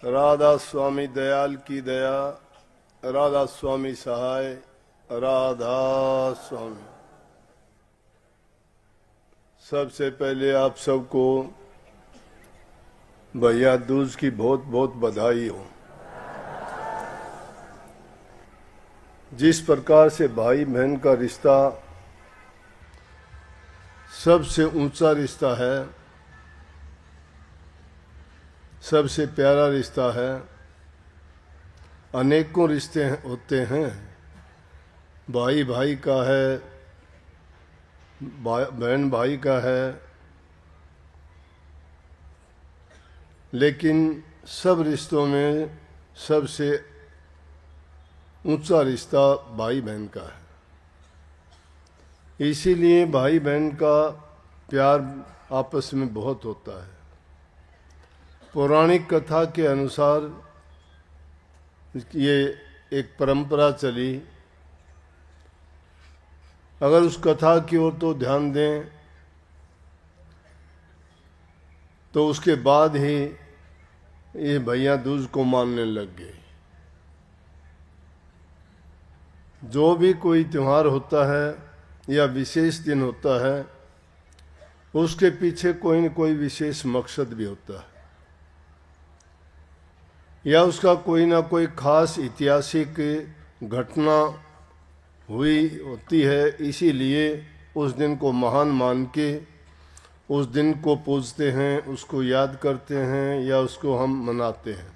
राधा स्वामी दयाल की दया, राधा स्वामी सहाय, राधा स्वामी। सबसे पहले आप सबको भैया दूज की बहुत बहुत बधाई हो। जिस प्रकार से भाई बहन का रिश्ता सबसे ऊंचा रिश्ता है, सबसे प्यारा रिश्ता है, अनेकों रिश्ते होते हैं। भाई भाई का है, बहन भाई का है, लेकिन सब रिश्तों में सबसे ऊंचा रिश्ता भाई बहन का है। इसीलिए भाई बहन का प्यार आपस में बहुत होता है। पौराणिक कथा के अनुसार ये एक परंपरा चली। अगर उस कथा की ओर तो ध्यान दें तो उसके बाद ही ये भैया दूज को मानने लग गए। जो भी कोई त्यौहार होता है या विशेष दिन होता है, उसके पीछे कोई न कोई विशेष मकसद भी होता है, या उसका कोई ना कोई खास ऐतिहासिक घटना हुई होती है। इसीलिए उस दिन को महान मान के उस दिन को पूजते हैं, उसको याद करते हैं या उसको हम मनाते हैं।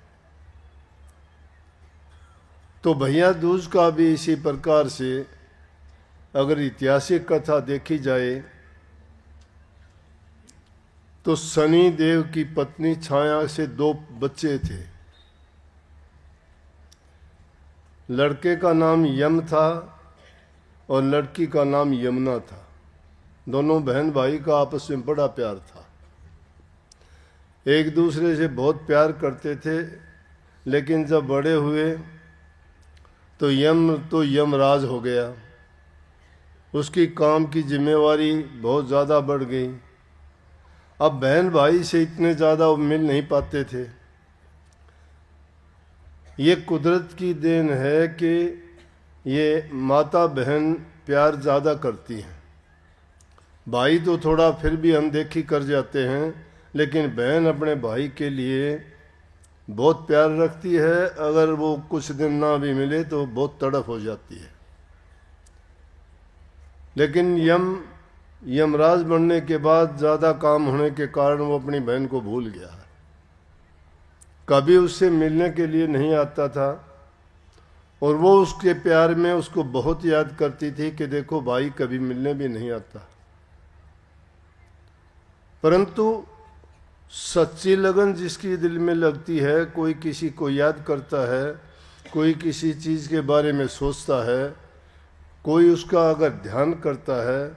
तो भैया दूज का भी इसी प्रकार से अगर ऐतिहासिक कथा देखी जाए तो शनि देव की पत्नी छाया से 2 बच्चे थे। लड़के का नाम यम था और लड़की का नाम यमुना था। दोनों बहन भाई का आपस में बड़ा प्यार था, एक दूसरे से बहुत प्यार करते थे। लेकिन जब बड़े हुए तो यमराज हो गया। उसकी काम की जिम्मेवारी बहुत ज़्यादा बढ़ गई। अब बहन भाई से इतने ज़्यादा वो मिल नहीं पाते थे। ये कुदरत की देन है कि ये माता बहन प्यार ज़्यादा करती हैं। भाई तो थोड़ा फिर भी अनदेखी कर जाते हैं, लेकिन बहन अपने भाई के लिए बहुत प्यार रखती है। अगर वो कुछ दिन ना भी मिले तो बहुत तड़प हो जाती है। लेकिन यमराज बनने के बाद ज़्यादा काम होने के कारण वो अपनी बहन को भूल गया है। कभी उससे मिलने के लिए नहीं आता था और वो उसके प्यार में उसको बहुत याद करती थी कि देखो भाई कभी मिलने भी नहीं आता। परंतु सच्ची लगन जिसकी दिल में लगती है, कोई किसी को याद करता है, कोई किसी चीज़ के बारे में सोचता है, कोई उसका अगर ध्यान करता है,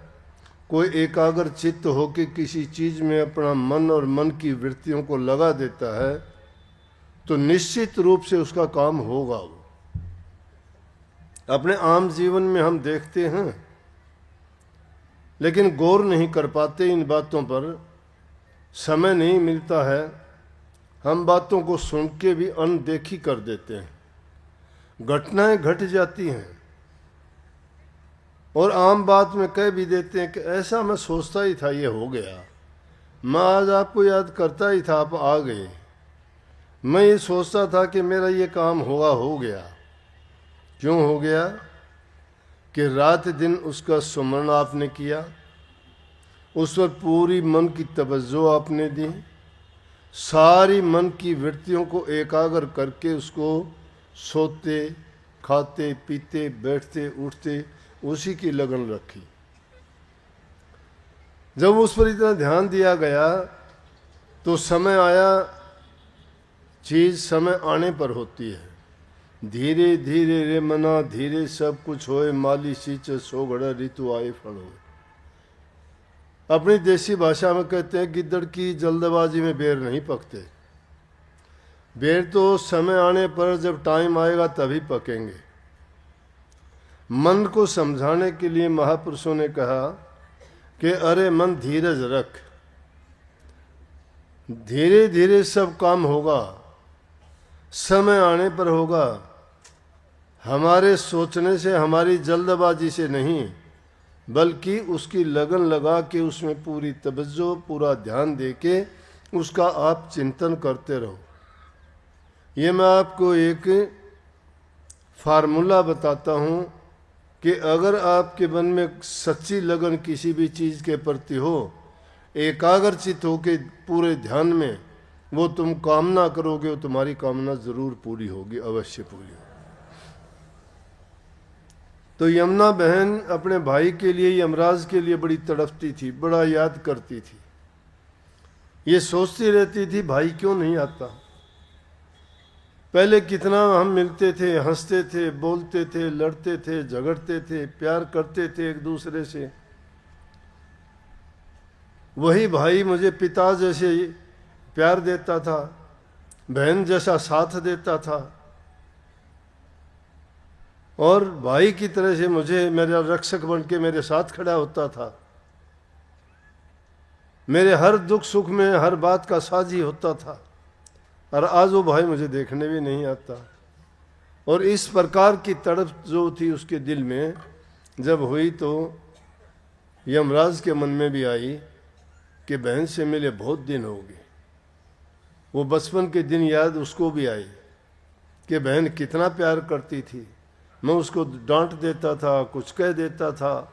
कोई एकाग्र चित्त होकर किसी चीज़ में अपना मन और मन की वृत्तियों को लगा देता है, तो निश्चित रूप से उसका काम होगा। वो अपने आम जीवन में हम देखते हैं, लेकिन गौर नहीं कर पाते इन बातों पर। समय नहीं मिलता है, हम बातों को सुन के भी अनदेखी कर देते हैं। घटनाएं घट जाती हैं और आम बात में कह भी देते हैं कि ऐसा मैं सोचता ही था, ये हो गया। मैं आज आपको याद करता ही था, आप आ गए। मैं ये सोचता था कि मेरा ये काम होगा, हो गया। क्यों हो गया? कि रात दिन उसका सुमरण आपने किया, उस पर पूरी मन की तवज्जो आपने दी, सारी मन की वृत्तियों को एकाग्र करके उसको सोते, खाते, पीते, बैठते, उठते उसी की लगन रखी। जब उस पर इतना ध्यान दिया गया तो समय आया। चीज समय आने पर होती है। धीरे धीरे रे मना धीरे सब कुछ होए, माली सींच सोगड़ा ऋतु आए फल होए। अपनी देसी भाषा में कहते हैं गिद्दड़ की जल्दबाजी में बेर नहीं पकते। बेर तो समय आने पर जब टाइम आएगा तभी पकेंगे। मन को समझाने के लिए महापुरुषों ने कहा कि अरे मन धीरज रख, धीरे धीरे सब काम होगा। समय आने पर होगा। हमारे सोचने से, हमारी जल्दबाजी से नहीं, बल्कि उसकी लगन लगा के उसमें पूरी तवज्जो, पूरा ध्यान दे के उसका आप चिंतन करते रहो। ये मैं आपको एक फार्मूला बताता हूँ कि अगर आपके मन में सच्ची लगन किसी भी चीज़ के प्रति हो, एकाग्रचित हो के पूरे ध्यान में वो तुम कामना करोगे, वो तुम्हारी कामना जरूर पूरी होगी, अवश्य पूरी होगी। तो यमुना बहन अपने भाई के लिए, यमराज के लिए बड़ी तड़पती थी, बड़ा याद करती थी। ये सोचती रहती थी भाई क्यों नहीं आता। पहले कितना हम मिलते थे, हंसते थे, बोलते थे, लड़ते थे, झगड़ते थे, प्यार करते थे एक दूसरे से। वही भाई मुझे पिता जैसे प्यार देता था, बहन जैसा साथ देता था, और भाई की तरह से मुझे मेरा रक्षक बन के मेरे साथ खड़ा होता था, मेरे हर दुख सुख में हर बात का साझी होता था। और आज वो भाई मुझे देखने भी नहीं आता। और इस प्रकार की तड़प जो थी उसके दिल में जब हुई, तो यमराज के मन में भी आई कि बहन से मिले बहुत दिन हो गए। वो बचपन के दिन याद उसको भी आई कि बहन कितना प्यार करती थी। मैं उसको डांट देता था, कुछ कह देता था,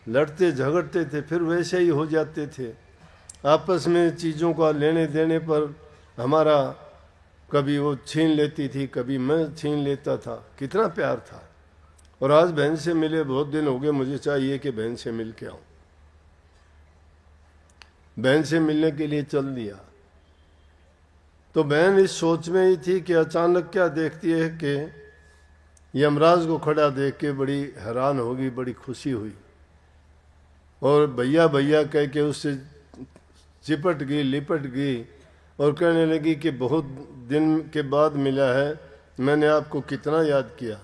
लड़ते झगड़ते थे, फिर वैसे ही हो जाते थे। आपस में चीज़ों का लेने देने पर हमारा कभी वो छीन लेती थी, कभी मैं छीन लेता था, कितना प्यार था। और आज बहन से मिले बहुत दिन हो गए, मुझे चाहिए कि बहन से मिल के आऊँ। बहन से मिलने के लिए चल दिया। तो बहन इस सोच में ही थी कि अचानक क्या देखती है कि यमराज को खड़ा देख के बड़ी हैरान होगी, बड़ी खुशी हुई, और भैया भैया कह के उससे चिपट गई, लिपट गई, और कहने लगी कि बहुत दिन के बाद मिला है, मैंने आपको कितना याद किया।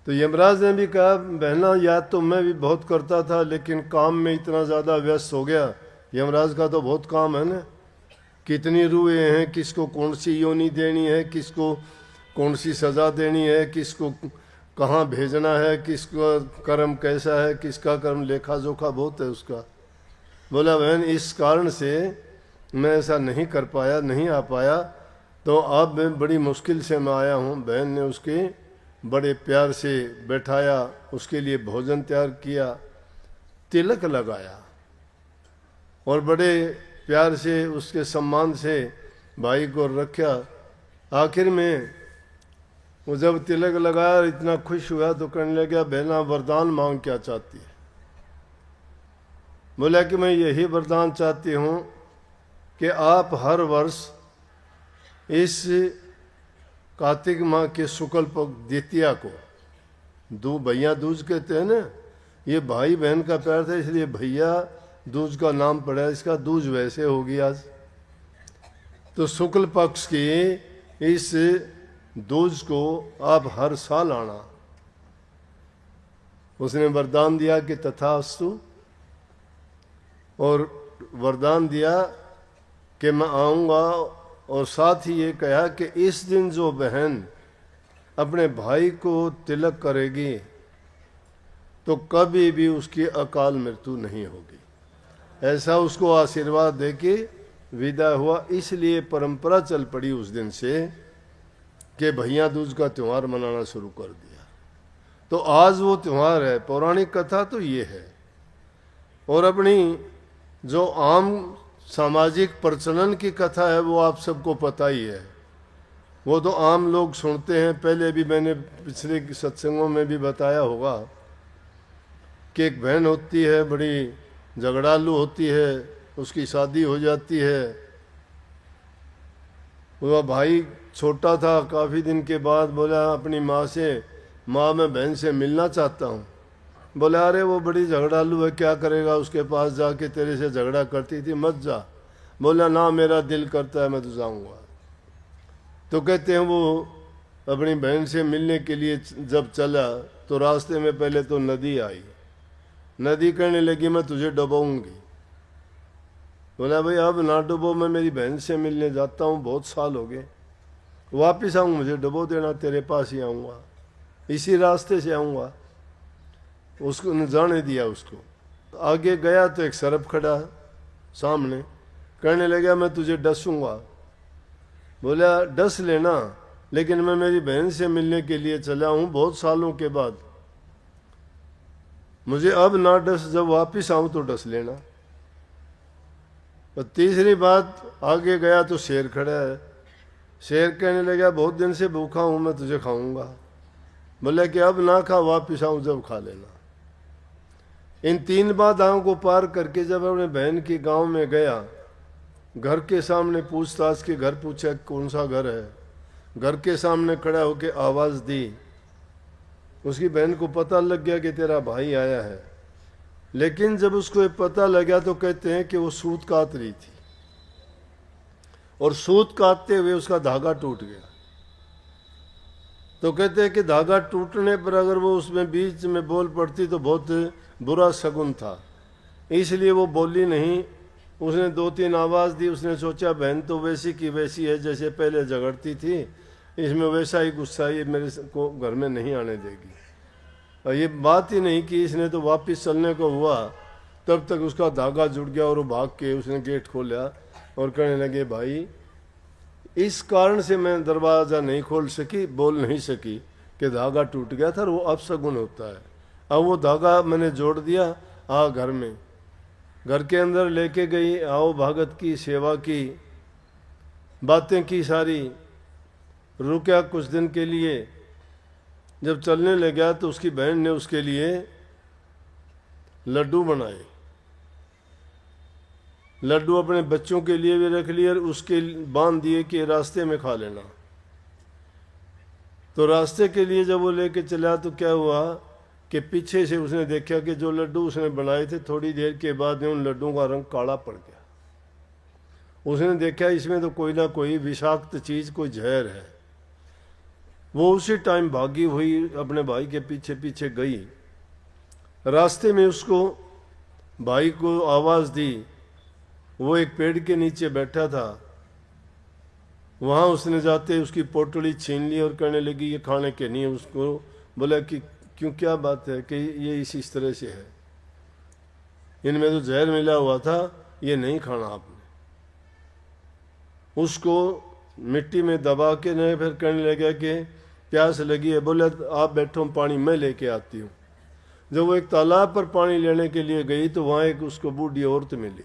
तो यमराज ने भी कहा, बहना याद तो मैं भी बहुत करता था, लेकिन काम में इतना ज़्यादा व्यस्त हो गया। यमराज का तो बहुत काम है ना, कितनी रूहें हैं, किसको कौन सी योनि देनी है, किसको कौन सी सज़ा देनी है, किसको कहाँ भेजना है, किसका कर्म कैसा है, किसका कर्म लेखा जोखा बहुत है उसका। बोला बहन इस कारण से मैं ऐसा नहीं कर पाया, नहीं आ पाया, तो अब बड़ी मुश्किल से मैं आया हूँ। बहन ने उसके बड़े प्यार से बैठाया, उसके लिए भोजन तैयार किया, तिलक लगाया, और बड़े प्यार से उसके सम्मान से भाई को रखा। आखिर में वो जब तिलक लगाया इतना खुश हुआ तो कहने लगा, बहना वरदान मांग क्या चाहती है। बोला कि मैं यही वरदान चाहती हूँ कि आप हर वर्ष इस कार्तिक माह के शुक्ल पक्ष द्वितीया को, भैया दूज कहते हैं ना, ये भाई बहन का प्यार था इसलिए भैया दूज का नाम पड़ा, इसका दूज वैसे होगी आज। तो शुक्ल पक्ष की इस दूज को आप हर साल आना। उसने वरदान दिया कि तथास्तु, और वरदान दिया कि मैं आऊँगा, और साथ ही ये कहा कि इस दिन जो बहन अपने भाई को तिलक करेगी तो कभी भी उसकी अकाल मृत्यु नहीं होगी। ऐसा उसको आशीर्वाद दे के विदा हुआ। इसलिए परंपरा चल पड़ी उस दिन से कि भैया दूज का त्यौहार मनाना शुरू कर दिया। तो आज वो त्यौहार है। पौराणिक कथा तो ये है, और अपनी जो आम सामाजिक प्रचलन की कथा है वो आप सबको पता ही है, वो तो आम लोग सुनते हैं। पहले भी मैंने पिछले सत्संगों में भी बताया होगा कि एक बहन होती है, बड़ी झगड़ालू होती है, उसकी शादी हो जाती है। वह भाई छोटा था, काफ़ी दिन के बाद बोला अपनी माँ से, माँ मैं बहन से मिलना चाहता हूँ। बोले अरे वो बड़ी झगड़ालू है, क्या करेगा, उसके पास जाके तेरे से झगड़ा करती थी, मत जा। बोला ना मेरा दिल करता है मैं तो जाऊँगा। तो कहते हैं वो अपनी बहन से मिलने के लिए जब चला तो रास्ते में पहले तो नदी आई। नदी कहने लगी मैं तुझे डुबाऊंगी। बोला भाई अब ना डुबो, मैं मेरी बहन से मिलने जाता हूँ, बहुत साल हो गए, वापिस आऊँ मुझे डुबो देना, तेरे पास ही आऊँगा, इसी रास्ते से आऊँगा। उसको ने जाने दिया। उसको आगे गया तो एक सरप खड़ा सामने, कहने लगा मैं तुझे डसूंगा। बोला डस लेना, लेकिन मैं मेरी बहन से मिलने के लिए चला हूँ बहुत सालों के बाद, मुझे अब ना डस, जब वापिस आऊँ तो डस लेना। और तीसरी बात, आगे गया तो शेर खड़ा है। शेर कहने लगा बहुत दिन से भूखा हूँ, मैं तुझे खाऊंगा। बोला कि अब ना खा, वापिस आऊँ जब खा लेना। इन 3 बाधाओं को पार करके जब अपने बहन के गांव में गया, घर के सामने पूछताछ के, घर पूछा कौन सा घर है, घर के सामने खड़ा होके आवाज़ दी। उसकी बहन को पता लग गया कि तेरा भाई आया है, लेकिन जब उसको ये पता लगा तो कहते हैं कि वो सूत काट रही थी, और सूत काटते हुए उसका धागा टूट गया। तो कहते हैं कि धागा टूटने पर अगर वो उसमें बीच में बोल पड़ती तो बहुत बुरा शगुन था, इसलिए वो बोली नहीं। उसने 2-3 आवाज़ दी। उसने सोचा बहन तो वैसी की वैसी है जैसे पहले झगड़ती थी, इसमें वैसा ही गुस्सा, ये मेरे को घर में नहीं आने देगी। और ये बात ही नहीं कि इसने तो वापस चलने को हुआ, तब तक उसका धागा जुड़ गया और वो भाग के उसने गेट खोला और कहने लगे भाई इस कारण से मैं दरवाज़ा नहीं खोल सकी, बोल नहीं सकी कि धागा टूट गया था, और वो अपशगुन होता है। अब वो धागा मैंने जोड़ दिया, आ घर में, घर के अंदर लेके गई, आओ भगत की सेवा की, बातें की सारी, रुका कुछ दिन के लिए। जब चलने लगा तो उसकी बहन ने उसके लिए लड्डू बनाए, लड्डू अपने बच्चों के लिए भी रख लिए और उसके बांध दिए कि रास्ते में खा लेना। तो रास्ते के लिए जब वो लेके चला तो क्या हुआ कि पीछे से उसने देखा कि जो लड्डू उसने बनाए थे, थोड़ी देर के बाद में उन लड्डुओं का रंग काला पड़ गया। उसने देखा इसमें तो कोई ना कोई विषाक्त चीज़, कोई जहर है। वो उसी टाइम भागी हुई अपने भाई के पीछे पीछे गई। रास्ते में उसको भाई को आवाज़ दी, वो एक पेड़ के नीचे बैठा था, वहाँ उसने जाते उसकी पोटली छीन ली और कहने लगी ये खाने के नहीं है। उसको बोला कि क्यों, क्या बात है? कि ये इस तरह से है, इनमें तो जहर मिला हुआ था, ये नहीं खाना आपने। उसको मिट्टी में दबा के नहीं, फिर कहने लगा कि प्यास लगी है। बोला आप बैठो, पानी मैं लेके आती हूँ। जब वो एक तालाब पर पानी लेने के लिए गई तो वहाँ एक उसको बूढ़ी औरत मिली।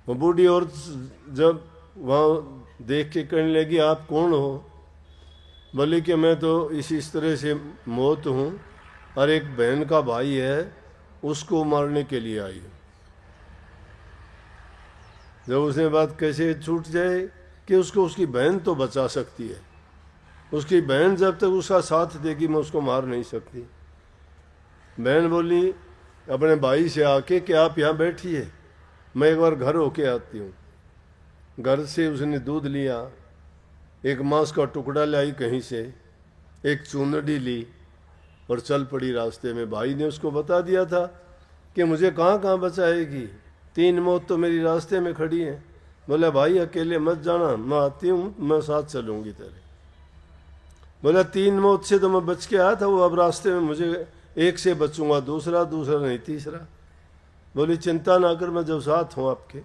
वो बूढ़ी औरत जब वहाँ देख के कहने लगी आप कौन हो? बोली कि मैं तो इस तरह से मौत हूँ और एक बहन का भाई है, उसको मारने के लिए आई हूँ। जब उसने बात कैसे छूट जाए कि उसको उसकी बहन तो बचा सकती है, उसकी बहन जब तक उसका साथ देगी मैं उसको मार नहीं सकती। बहन बोली अपने भाई से आके कि आप यहाँ बैठिए, मैं एक बार घर होके आती हूँ। घर से उसने दूध लिया, एक मांस का टुकड़ा लाई कहीं से, एक चूनड़ी ली और चल पड़ी रास्ते में। भाई ने उसको बता दिया था कि मुझे कहाँ कहाँ बचाएगी, 3 मौत तो मेरी रास्ते में खड़ी है। बोला भाई अकेले मत जाना, मैं आती हूँ, मैं साथ चलूँगी तेरे। बोला 3 मौत से तो मैं बच के आया था, वो अब रास्ते में मुझे एक से बचूंगा, दूसरा नहीं तीसरा। बोली चिंता ना कर, मैं जब साथ हूँ आपके।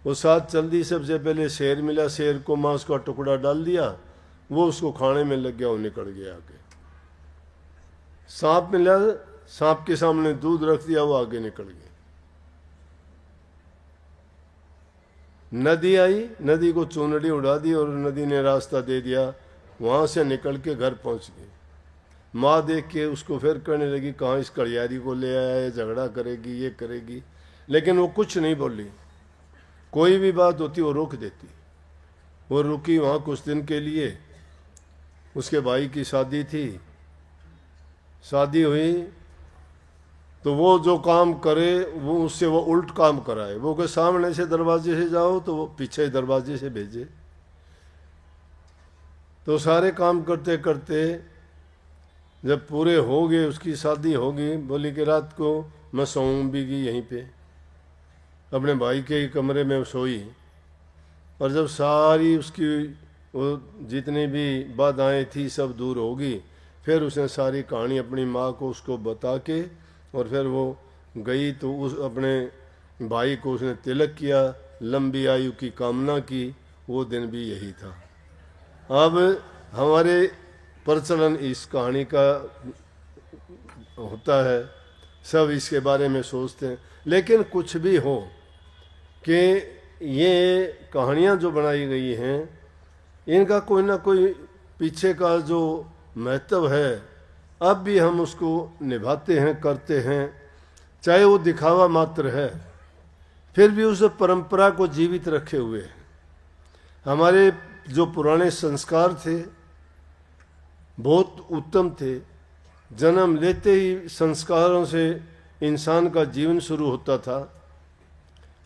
वो साथ चल दी। सबसे पहले शेर मिला, शेर को मांस का टुकड़ा डाल दिया, वो उसको खाने में लग गया, वो निकल गया आगे। सांप मिला, सांप के सामने दूध रख दिया, वो आगे निकल गया। नदी आई, नदी को चूनड़ी उड़ा दी और नदी ने रास्ता दे दिया, वहाँ से निकल के घर पहुँच गई। माँ देख के उसको फिर कहने लगी कहाँ इस कड़ियारी को ले आया है, झगड़ा करेगी, ये करेगी, लेकिन वो कुछ नहीं बोली। कोई भी बात होती वो रोक देती। वो रुकी वहाँ कुछ दिन के लिए। उसके भाई की शादी थी, शादी हुई तो वो जो काम करे वो उससे वो उल्ट काम कराए। वो के सामने से दरवाजे से जाओ तो वो पीछे दरवाजे से भेजे। तो सारे काम करते करते जब पूरे हो गए, उसकी शादी हो गई। बोली कि रात को मैं सोऊंगी यहीं पे, अपने भाई के ही कमरे में सोई, और जब सारी उसकी वो जितनी भी बाधाएं थी सब दूर होगी, फिर उसने सारी कहानी अपनी माँ को उसको बता के और फिर वो गई तो उस अपने भाई को उसने तिलक किया, लंबी आयु की कामना की। वो दिन भी यही था। अब हमारे प्रचलन इस कहानी का होता है, सब इसके बारे में सोचते हैं। लेकिन कुछ भी हो कि ये कहानियाँ जो बनाई गई हैं इनका कोई ना कोई पीछे का जो महत्व है अब भी हम उसको निभाते हैं, करते हैं, चाहे वो दिखावा मात्र है, फिर भी उस परंपरा को जीवित रखे हुए हैं। हमारे जो पुराने संस्कार थे बहुत उत्तम थे। जन्म लेते ही संस्कारों से इंसान का जीवन शुरू होता था।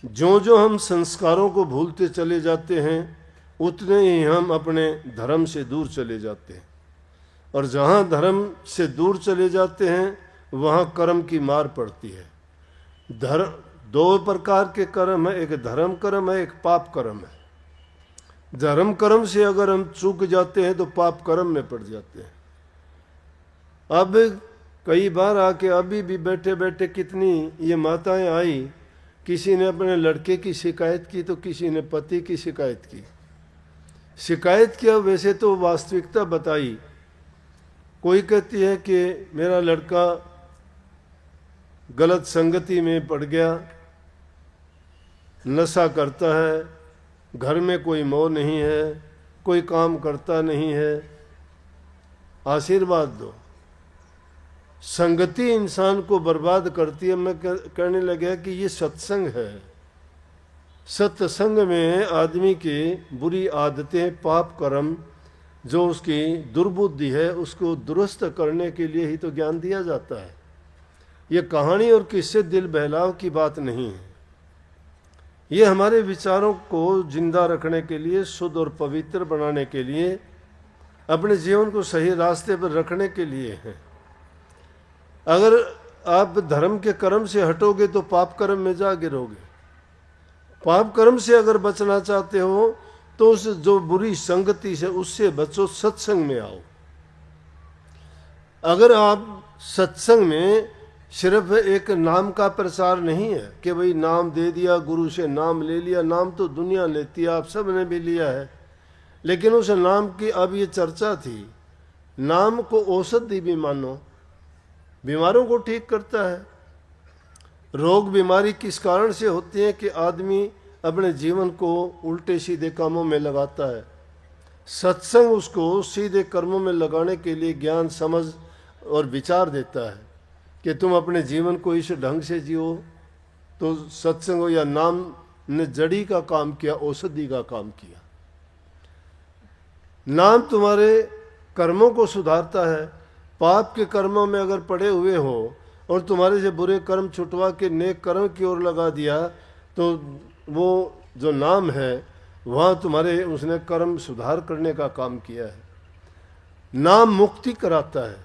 जो जो हम संस्कारों को भूलते चले जाते हैं उतने ही हम अपने धर्म से दूर चले जाते हैं, और जहाँ धर्म से दूर चले जाते हैं वहाँ कर्म की मार पड़ती है। धर्म दो प्रकार के कर्म है, एक धर्म कर्म है, एक पाप कर्म है। धर्म कर्म से अगर हम चूक जाते हैं तो पाप कर्म में पड़ जाते हैं। अब कई बार आके अभी भी बैठे बैठे कितनी ये माताएं आई, किसी ने अपने लड़के की शिकायत की तो किसी ने पति की शिकायत की। शिकायत किया वैसे तो वास्तविकता बताई। कोई कहती है कि मेरा लड़का गलत संगति में पड़ गया, नशा करता है, घर में कोई मोह नहीं है, कोई काम करता नहीं है, आशीर्वाद दो। संगति इंसान को बर्बाद करती है। मैं कहने लगा कि ये सत्संग है। सत्संग में आदमी की बुरी आदतें, पाप कर्म, जो उसकी दुर्बुद्धि है उसको दुरुस्त करने के लिए ही तो ज्ञान दिया जाता है। ये कहानी और किस्से दिल बहलाव की बात नहीं है। ये हमारे विचारों को जिंदा रखने के लिए, शुद्ध और पवित्र बनाने के लिए, अपने जीवन को सही रास्ते पर रखने के लिए है। अगर आप धर्म के कर्म से हटोगे तो पाप कर्म में जा गिरोगे। पाप कर्म से अगर बचना चाहते हो तो उस जो बुरी संगति से उससे बचो, सत्संग में आओ। अगर आप सत्संग में सिर्फ एक नाम का प्रचार नहीं है कि भाई नाम दे दिया, गुरु से नाम ले लिया, नाम तो दुनिया लेती है, आप सब ने भी लिया है, लेकिन उस नाम की अब ये चर्चा थी। नाम को औषधि भी मानो, बीमारों को ठीक करता है। रोग बीमारी किस कारण से होती है कि आदमी अपने जीवन को उल्टे सीधे कामों में लगाता है। सत्संग उसको सीधे कर्मों में लगाने के लिए ज्ञान, समझ और विचार देता है कि तुम अपने जीवन को इस ढंग से जियो। तो सत्संग या नाम ने जड़ी का काम किया, औषधि का काम किया। नाम तुम्हारे कर्मों को सुधारता है। पाप के कर्मों में अगर पड़े हुए हो और तुम्हारे से बुरे कर्म छुटवा के नेक कर्म की ओर लगा दिया तो वो जो नाम है वहाँ तुम्हारे उसने कर्म सुधार करने का काम किया है। नाम मुक्ति कराता है।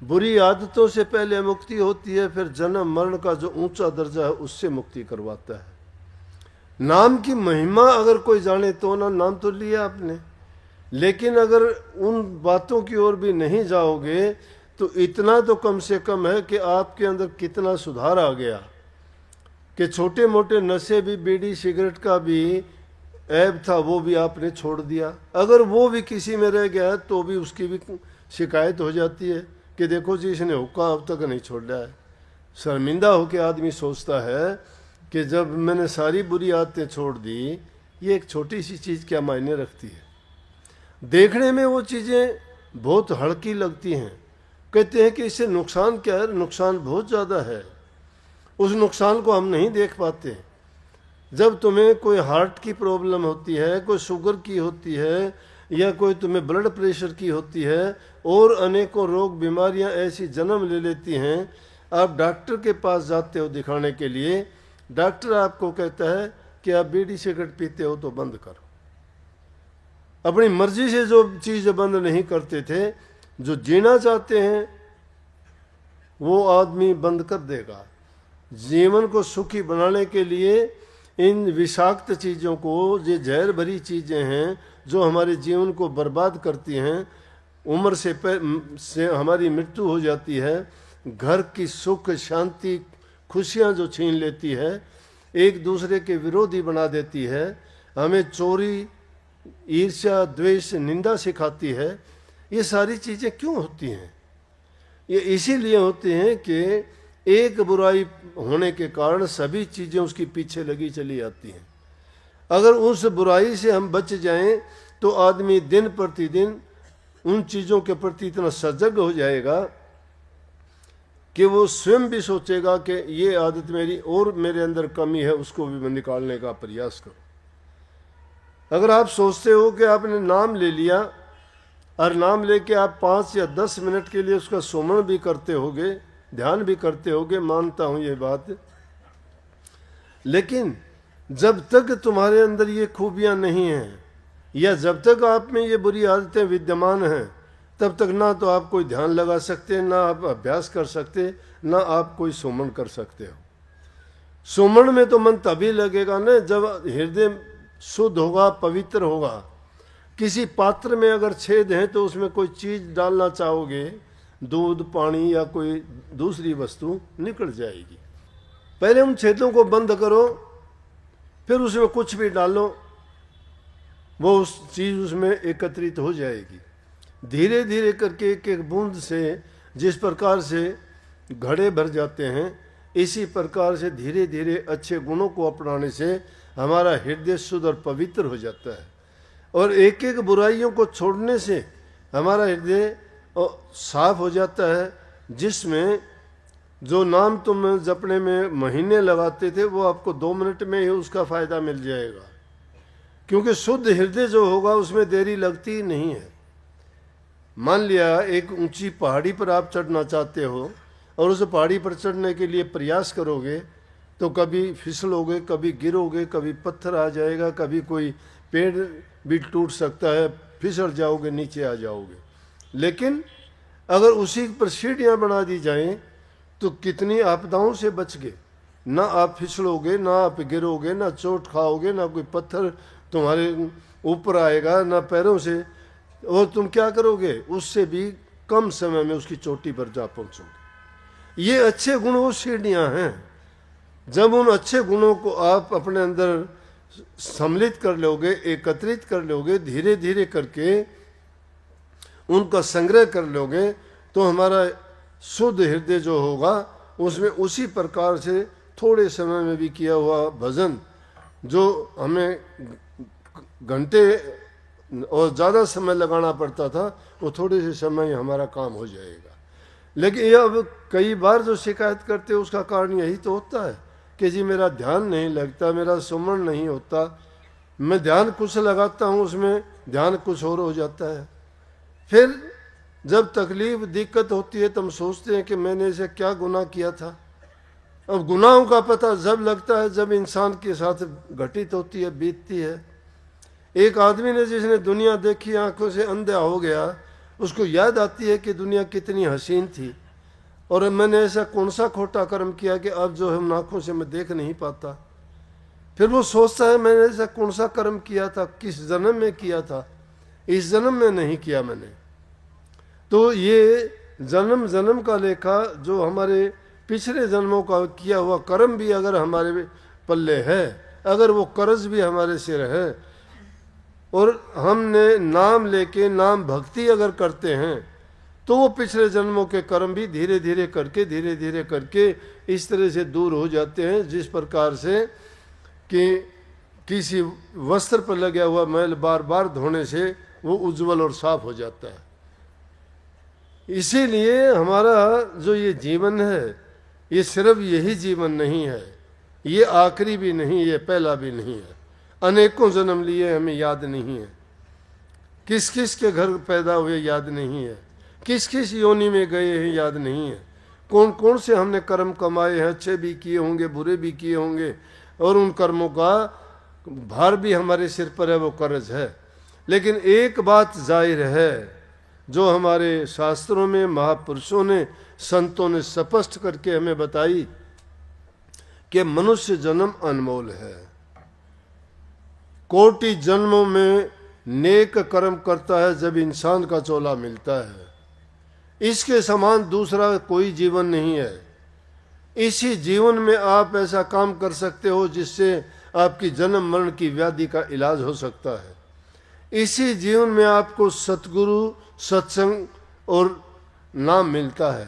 बुरी आदतों से पहले मुक्ति होती है, फिर जन्म मरण का जो ऊंचा दर्जा है उससे मुक्ति करवाता है। नाम की महिमा अगर कोई जाने तो ना, नाम तो लिया आपने, लेकिन अगर उन बातों की ओर भी नहीं जाओगे तो इतना तो कम से कम है कि आपके अंदर कितना सुधार आ गया कि छोटे मोटे नशे भी, बीड़ी सिगरेट का भी ऐब था वो भी आपने छोड़ दिया। अगर वो भी किसी में रह गया है तो भी उसकी भी शिकायत हो जाती है कि देखो जी इसने हुक्का अब तक नहीं छोड़ा है। शर्मिंदा होकर आदमी सोचता है कि जब मैंने सारी बुरी आदतें छोड़ दी, ये एक छोटी सी चीज़ क्या मायने रखती है। देखने में वो चीज़ें बहुत हल्की लगती हैं, कहते हैं कि इससे नुकसान क्या है, नुकसान बहुत ज़्यादा है। उस नुकसान को हम नहीं देख पाते। जब तुम्हें कोई हार्ट की प्रॉब्लम होती है, कोई शुगर की होती है, या कोई तुम्हें ब्लड प्रेशर की होती है, और अनेकों रोग बीमारियां ऐसी जन्म ले लेती हैं, आप डॉक्टर के पास जाते हो दिखाने के लिए, डॉक्टर आपको कहता है कि आप बीड़ी सिगरेट पीते हो तो बंद करो। अपनी मर्जी से जो चीज़ बंद नहीं करते थे, जो जीना चाहते हैं वो आदमी बंद कर देगा। जीवन को सुखी बनाने के लिए इन विषाक्त चीज़ों को, ये जहर भरी चीज़ें हैं जो हमारे जीवन को बर्बाद करती हैं, उम्र से हमारी मृत्यु हो जाती है, घर की सुख शांति खुशियाँ जो छीन लेती है, एक दूसरे के विरोधी बना देती है, हमें चोरी ईर्ष्या द्वेष निंदा सिखाती है। ये सारी चीज़ें क्यों होती हैं? ये इसीलिए होती हैं कि एक बुराई होने के कारण सभी चीज़ें उसके पीछे लगी चली आती हैं। अगर उस बुराई से हम बच जाएं तो आदमी दिन प्रतिदिन उन चीज़ों के प्रति इतना सजग हो जाएगा कि वो स्वयं भी सोचेगा कि ये आदत मेरी और मेरे अंदर कमी है, उसको भी मैं निकालने का प्रयास करूं। अगर आप सोचते हो कि आपने नाम ले लिया और नाम लेके आप 5 या 10 मिनट के लिए उसका सुमरण भी करते होगे, ध्यान भी करते होगे, मानता हूं ये बात, लेकिन जब तक तुम्हारे अंदर ये खूबियां नहीं हैं या जब तक आप में ये बुरी आदतें विद्यमान हैं, तब तक ना तो आप कोई ध्यान लगा सकते, ना आप अभ्यास कर सकते, ना आप कोई सुमरण कर सकते हो। सुमरण में तो मन तभी लगेगा ना जब हृदय शुद्ध होगा, पवित्र होगा। किसी पात्र में अगर छेद है तो उसमें कोई चीज़ डालना चाहोगे, दूध पानी या कोई दूसरी वस्तु निकल जाएगी। पहले उन छेदों को बंद करो, फिर उसमें कुछ भी डालो, वो उस चीज़ उसमें एकत्रित हो जाएगी। धीरे धीरे करके एक एक बूंद से जिस प्रकार से घड़े भर जाते हैं, इसी प्रकार से धीरे धीरे अच्छे गुणों को अपनाने से हमारा हृदय शुद्ध और पवित्र हो जाता है। और एक एक बुराइयों को छोड़ने से हमारा हृदय साफ हो जाता है, जिसमें जो नाम तुम जपने में महीने लगाते थे वो आपको 2 मिनट में ही उसका फ़ायदा मिल जाएगा, क्योंकि शुद्ध हृदय जो होगा उसमें देरी लगती ही नहीं है। मान लिया एक ऊंची पहाड़ी पर आप चढ़ना चाहते हो और उस पहाड़ी पर चढ़ने के लिए प्रयास करोगे तो कभी फिसलोगे, कभी गिरोगे, कभी पत्थर आ जाएगा, कभी कोई पेड़ भी टूट सकता है, फिसल जाओगे, नीचे आ जाओगे। लेकिन अगर उसी पर सीढ़ियाँ बना दी जाएं तो कितनी आपदाओं से बच गए। ना आप फिसलोगे, ना आप गिरोगे, ना चोट खाओगे, ना कोई पत्थर तुम्हारे ऊपर आएगा, ना पैरों से, और तुम क्या करोगे, उससे भी कम समय में उसकी चोटी पर जा पहुंचोगे। ये अच्छे गुण वो सीढ़ियाँ हैं। जब उन अच्छे गुणों को आप अपने अंदर सम्मिलित कर लोगे, एकत्रित कर लोगे, धीरे धीरे करके उनका संग्रह कर लोगे, तो हमारा शुद्ध हृदय जो होगा उसमें उसी प्रकार से थोड़े समय में भी किया हुआ भजन, जो हमें घंटे और ज़्यादा समय लगाना पड़ता था, वो थोड़े से समय हमारा काम हो जाएगा। लेकिन ये अब कई बार जो शिकायत करते हैं उसका कारण यही तो होता है कि जी मेरा ध्यान नहीं लगता, मेरा सुमरण नहीं होता, मैं ध्यान कुछ लगाता हूँ उसमें ध्यान कुछ और हो जाता है। फिर जब तकलीफ दिक्कत होती है तो हम सोचते हैं कि मैंने इसे क्या गुनाह किया था। अब गुनाहों का पता जब लगता है जब इंसान के साथ घटित होती है, बीतती है। एक आदमी ने जिसने दुनिया देखी, आंखों से अंधा हो गया, उसको याद आती है कि दुनिया कितनी हसीन थी और मैंने ऐसा कौन सा खोटा कर्म किया कि अब जो है आंखों से मैं देख नहीं पाता। फिर वो सोचता है मैंने ऐसा कौन सा कर्म किया था, किस जन्म में किया था, इस जन्म में नहीं किया मैंने। तो ये जन्म जन्म का लेखा, जो हमारे पिछले जन्मों का किया हुआ कर्म भी अगर हमारे पल्ले है, अगर वो कर्ज भी हमारे सिर है, और हमने नाम लेके नाम भक्ति अगर करते हैं, तो वो पिछले जन्मों के कर्म भी धीरे धीरे करके इस तरह से दूर हो जाते हैं, जिस प्रकार से कि किसी वस्त्र पर लगा हुआ मैल बार बार धोने से वो उज्जवल और साफ हो जाता है। इसीलिए हमारा जो ये जीवन है, ये सिर्फ यही जीवन नहीं है, ये आखिरी भी नहीं, ये पहला भी नहीं है। अनेकों जन्म लिए हमें याद नहीं है, किस किस के घर पैदा हुए याद नहीं है, किस किस योनि में गए हैं याद नहीं है, कौन कौन से हमने कर्म कमाए हैं, अच्छे भी किए होंगे, बुरे भी किए होंगे, और उन कर्मों का भार भी हमारे सिर पर है, वो कर्ज है। लेकिन एक बात जाहिर है, जो हमारे शास्त्रों में महापुरुषों ने, संतों ने स्पष्ट करके हमें बताई कि मनुष्य जन्म अनमोल है। कोटि जन्मों में नेक कर्म करता है जब इंसान का चोला मिलता है। इसके समान दूसरा कोई जीवन नहीं है। इसी जीवन में आप ऐसा काम कर सकते हो जिससे आपकी जन्म मरण की व्याधि का इलाज हो सकता है। इसी जीवन में आपको सतगुरु, सत्संग और नाम मिलता है।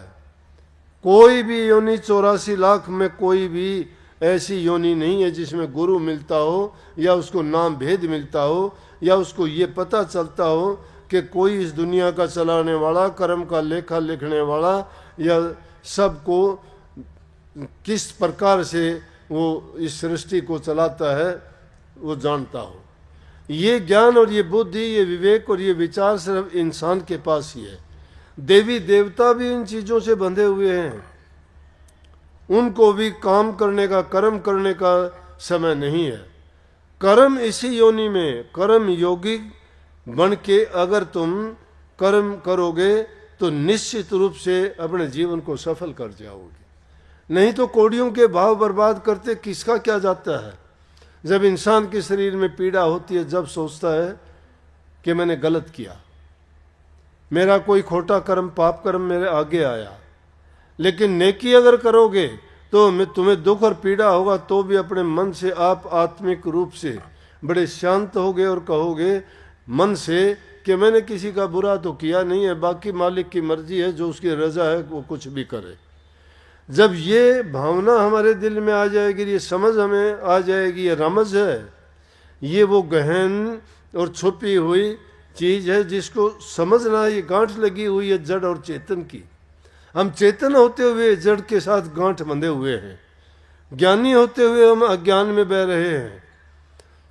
कोई भी योनि 84 लाख में कोई भी ऐसी योनि नहीं है जिसमें गुरु मिलता हो या उसको नाम भेद मिलता हो या उसको ये पता चलता हो कि कोई इस दुनिया का चलाने वाला, कर्म का लेखा लिखने वाला या सबको किस प्रकार से वो इस सृष्टि को चलाता है वो जानता हो। ये ज्ञान और ये बुद्धि, ये विवेक और ये विचार सिर्फ इंसान के पास ही है। देवी देवता भी इन चीज़ों से बंधे हुए हैं। उनको भी काम करने का, कर्म करने का समय नहीं है। कर्म इसी योनि में, कर्म योगी बन के अगर तुम कर्म करोगे तो निश्चित रूप से अपने जीवन को सफल कर जाओगे। नहीं तो कौड़ियों के भाव बर्बाद करते किसका क्या जाता है। जब इंसान के शरीर में पीड़ा होती है, जब सोचता है कि मैंने गलत किया, मेरा कोई खोटा कर्म, पाप कर्म मेरे आगे आया, लेकिन नेकी अगर करोगे तो मैं तुम्हें दुख और पीड़ा होगा तो भी अपने मन से आप आत्मिक रूप से बड़े शांत होगे और कहोगे मन से कि मैंने किसी का बुरा तो किया नहीं है, बाकी मालिक की मर्जी है, जो उसकी रजा है वो कुछ भी करे। जब ये भावना हमारे दिल में आ जाएगी, ये समझ हमें आ जाएगी, ये रमज है, ये वो गहन और छुपी हुई चीज़ है जिसको समझना, ये गांठ लगी हुई है जड़ और चेतन की। हम चेतन होते हुए जड़ के साथ गांठ बंधे हुए हैं, ज्ञानी होते हुए हम अज्ञान में बह रहे हैं।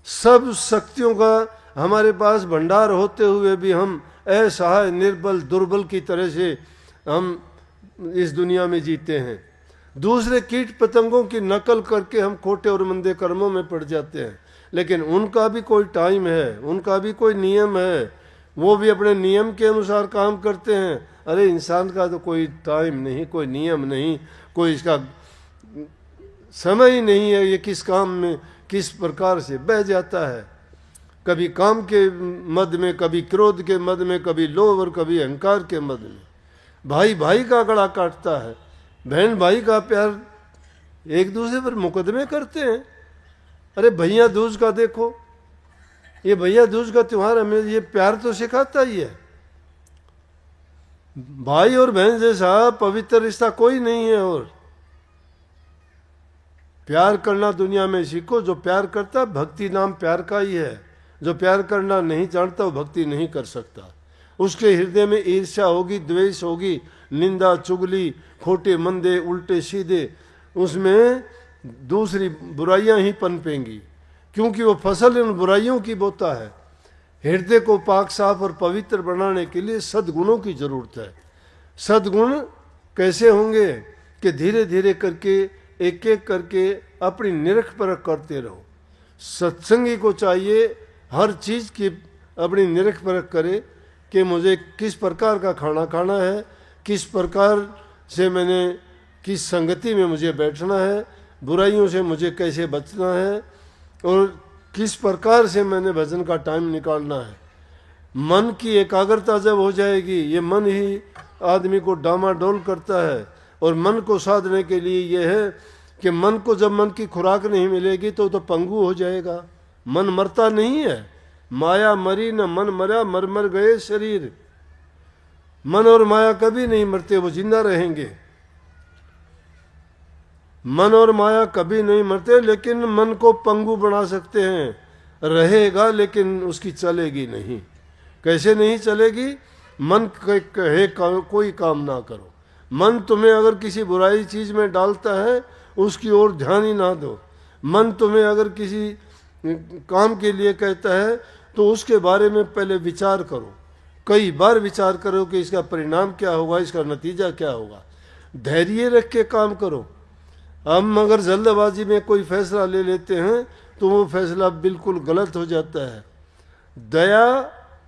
सब शक्तियों का हमारे पास भंडार होते हुए भी हम असहाय, निर्बल, दुर्बल की तरह से हम इस दुनिया में जीते हैं। दूसरे कीट पतंगों की नकल करके हम खोटे और मंदे कर्मों में पड़ जाते हैं, लेकिन उनका भी कोई टाइम है, उनका भी कोई नियम है, वो भी अपने नियम के अनुसार काम करते हैं। अरे इंसान का तो कोई टाइम नहीं, कोई नियम नहीं, कोई इसका समय ही नहीं है, ये किस काम में किस प्रकार से बह जाता है। कभी काम के मद में, कभी क्रोध के मद में, कभी लोभ और कभी अहंकार के मद में। भाई भाई का गला काटता है, बहन भाई का प्यार, एक दूसरे पर मुकदमे करते हैं। अरे भैया दूज का देखो, ये भैया दूज का त्योहार हमें ये प्यार तो सिखाता ही है। भाई और बहन जैसा पवित्र रिश्ता कोई नहीं है। और प्यार करना दुनिया में सीखो। जो प्यार करता, भक्ति नाम प्यार का ही है। जो प्यार करना नहीं जानता वो भक्ति नहीं कर सकता। उसके हृदय में ईर्ष्या होगी, द्वेष होगी, निंदा, चुगली, खोटे मंदे, उल्टे सीधे, उसमें दूसरी बुराइयां ही पनपेंगी, क्योंकि वो फसल इन बुराइयों की बोता है। हृदय को पाक साफ और पवित्र बनाने के लिए सद्गुणों की जरूरत है। सद्गुण कैसे होंगे कि धीरे धीरे करके, एक एक करके अपनी निरख परख करते रहो। सत्संगी को चाहिए हर चीज़ की अपनी निरख परख करे कि मुझे किस प्रकार का खाना खाना है, किस प्रकार से मैंने किस संगति में मुझे बैठना है, बुराइयों से मुझे कैसे बचना है और किस प्रकार से मैंने भजन का टाइम निकालना है। मन की एकाग्रता जब हो जाएगी, ये मन ही आदमी को डामाडोल करता है। और मन को साधने के लिए ये है कि मन को जब मन की खुराक नहीं मिलेगी तो पंगु हो जाएगा। मन मरता नहीं है, माया मरी न मन मरा, मर मर गए शरीर। मन और माया कभी नहीं मरते, वो जिंदा रहेंगे। मन और माया कभी नहीं मरते, लेकिन मन को पंगु बना सकते हैं। रहेगा लेकिन उसकी चलेगी नहीं। कैसे नहीं चलेगी? मन कहे कोई काम ना करो। मन तुम्हें अगर किसी बुराई चीज में डालता है उसकी ओर ध्यान ही ना दो। मन तुम्हें अगर किसी काम के लिए कहता है तो उसके बारे में पहले विचार करो, कई बार विचार करो कि इसका परिणाम क्या होगा, इसका नतीजा क्या होगा। धैर्य रख के काम करो। हम अगर जल्दबाजी में कोई फैसला ले लेते हैं तो वो फैसला बिल्कुल गलत हो जाता है। दया,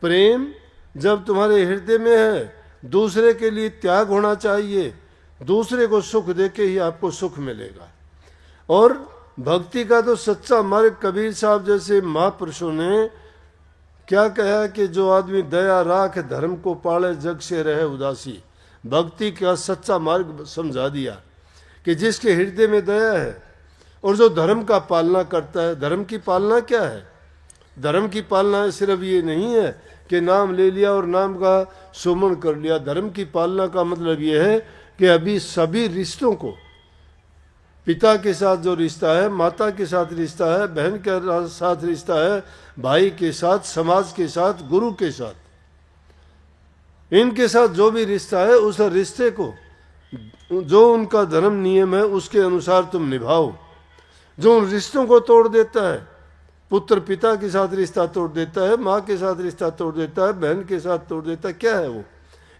प्रेम जब तुम्हारे हृदय में है, दूसरे के लिए त्याग होना चाहिए। दूसरे को सुख देके ही आपको सुख मिलेगा। और भक्ति का तो सच्चा मार्ग कबीर साहब जैसे महापुरुषों ने क्या कहा कि जो आदमी दया राख धर्म को पाले जग से रहे उदासी। भक्ति का सच्चा मार्ग समझा दिया कि जिसके हृदय में दया है और जो धर्म का पालना करता है। धर्म की पालना क्या है? धर्म की पालना सिर्फ ये नहीं है कि नाम ले लिया और नाम का सुमन कर लिया। धर्म की पालना का मतलब ये है कि अभी सभी रिश्तों को, पिता के साथ जो रिश्ता है, माता के साथ रिश्ता है, बहन के साथ रिश्ता है, भाई के साथ, समाज के साथ, गुरु के साथ, इनके साथ जो भी रिश्ता है उस रिश्ते को जो उनका धर्म नियम है उसके अनुसार तुम निभाओ। जो उन रिश्तों को तोड़ देता है, पुत्र पिता के साथ रिश्ता तोड़ देता है, माँ के साथ रिश्ता तोड़ देता है, बहन के साथ तोड़ देता है, क्या है वो?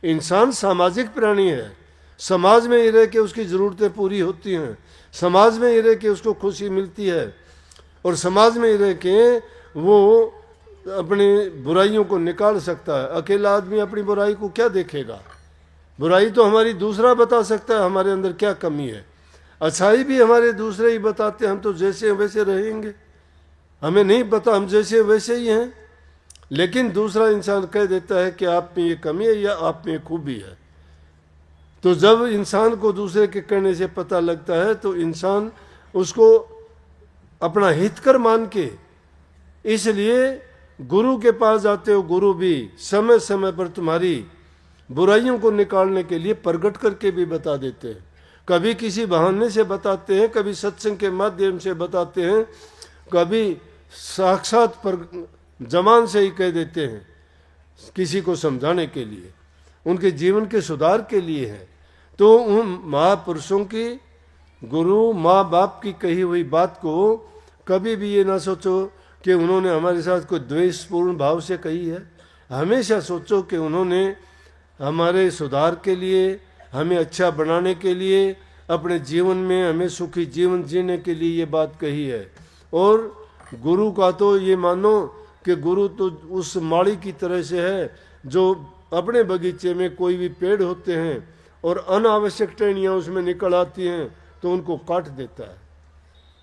इंसान सामाजिक प्राणी है। समाज में ही रह के उसकी ज़रूरतें पूरी होती हैं, समाज में ही रह के उसको खुशी मिलती है, और समाज में ही रह के वो अपनी बुराइयों को निकाल सकता है। अकेला आदमी अपनी बुराई को क्या देखेगा? बुराई तो हमारी दूसरा बता सकता है हमारे अंदर क्या कमी है। अच्छाई भी हमारे दूसरे ही बताते हैं। हम तो जैसे हैं वैसे रहेंगे, हमें नहीं पता हम जैसे वैसे ही हैं, लेकिन दूसरा इंसान कह देता है कि आप में ये कमी है या आप में ये खूबी है। तो जब इंसान को दूसरे के कहने से पता लगता है तो इंसान उसको अपना हितकर मान के, इसलिए गुरु के पास जाते हो। गुरु भी समय समय पर तुम्हारी बुराइयों को निकालने के लिए प्रकट करके भी बता देते हैं। कभी किसी बहाने से बताते हैं, कभी सत्संग के माध्यम से बताते हैं, कभी साक्षात पर जमान से ही कह देते हैं, किसी को समझाने के लिए, उनके जीवन के सुधार के लिए है। तो उन महापुरुषों की, गुरु माँ बाप की कही हुई बात को कभी भी ये ना सोचो कि उन्होंने हमारे साथ कोई द्वेषपूर्ण भाव से कही है। हमेशा सोचो कि उन्होंने हमारे सुधार के लिए, हमें अच्छा बनाने के लिए, अपने जीवन में हमें सुखी जीवन जीने के लिए ये बात कही है। और गुरु का तो ये मानो कि गुरु तो उस माली की तरह से है जो अपने बगीचे में कोई भी पेड़ होते हैं और अनावश्यक टहनियाँ उसमें निकल आती हैं तो उनको काट देता है।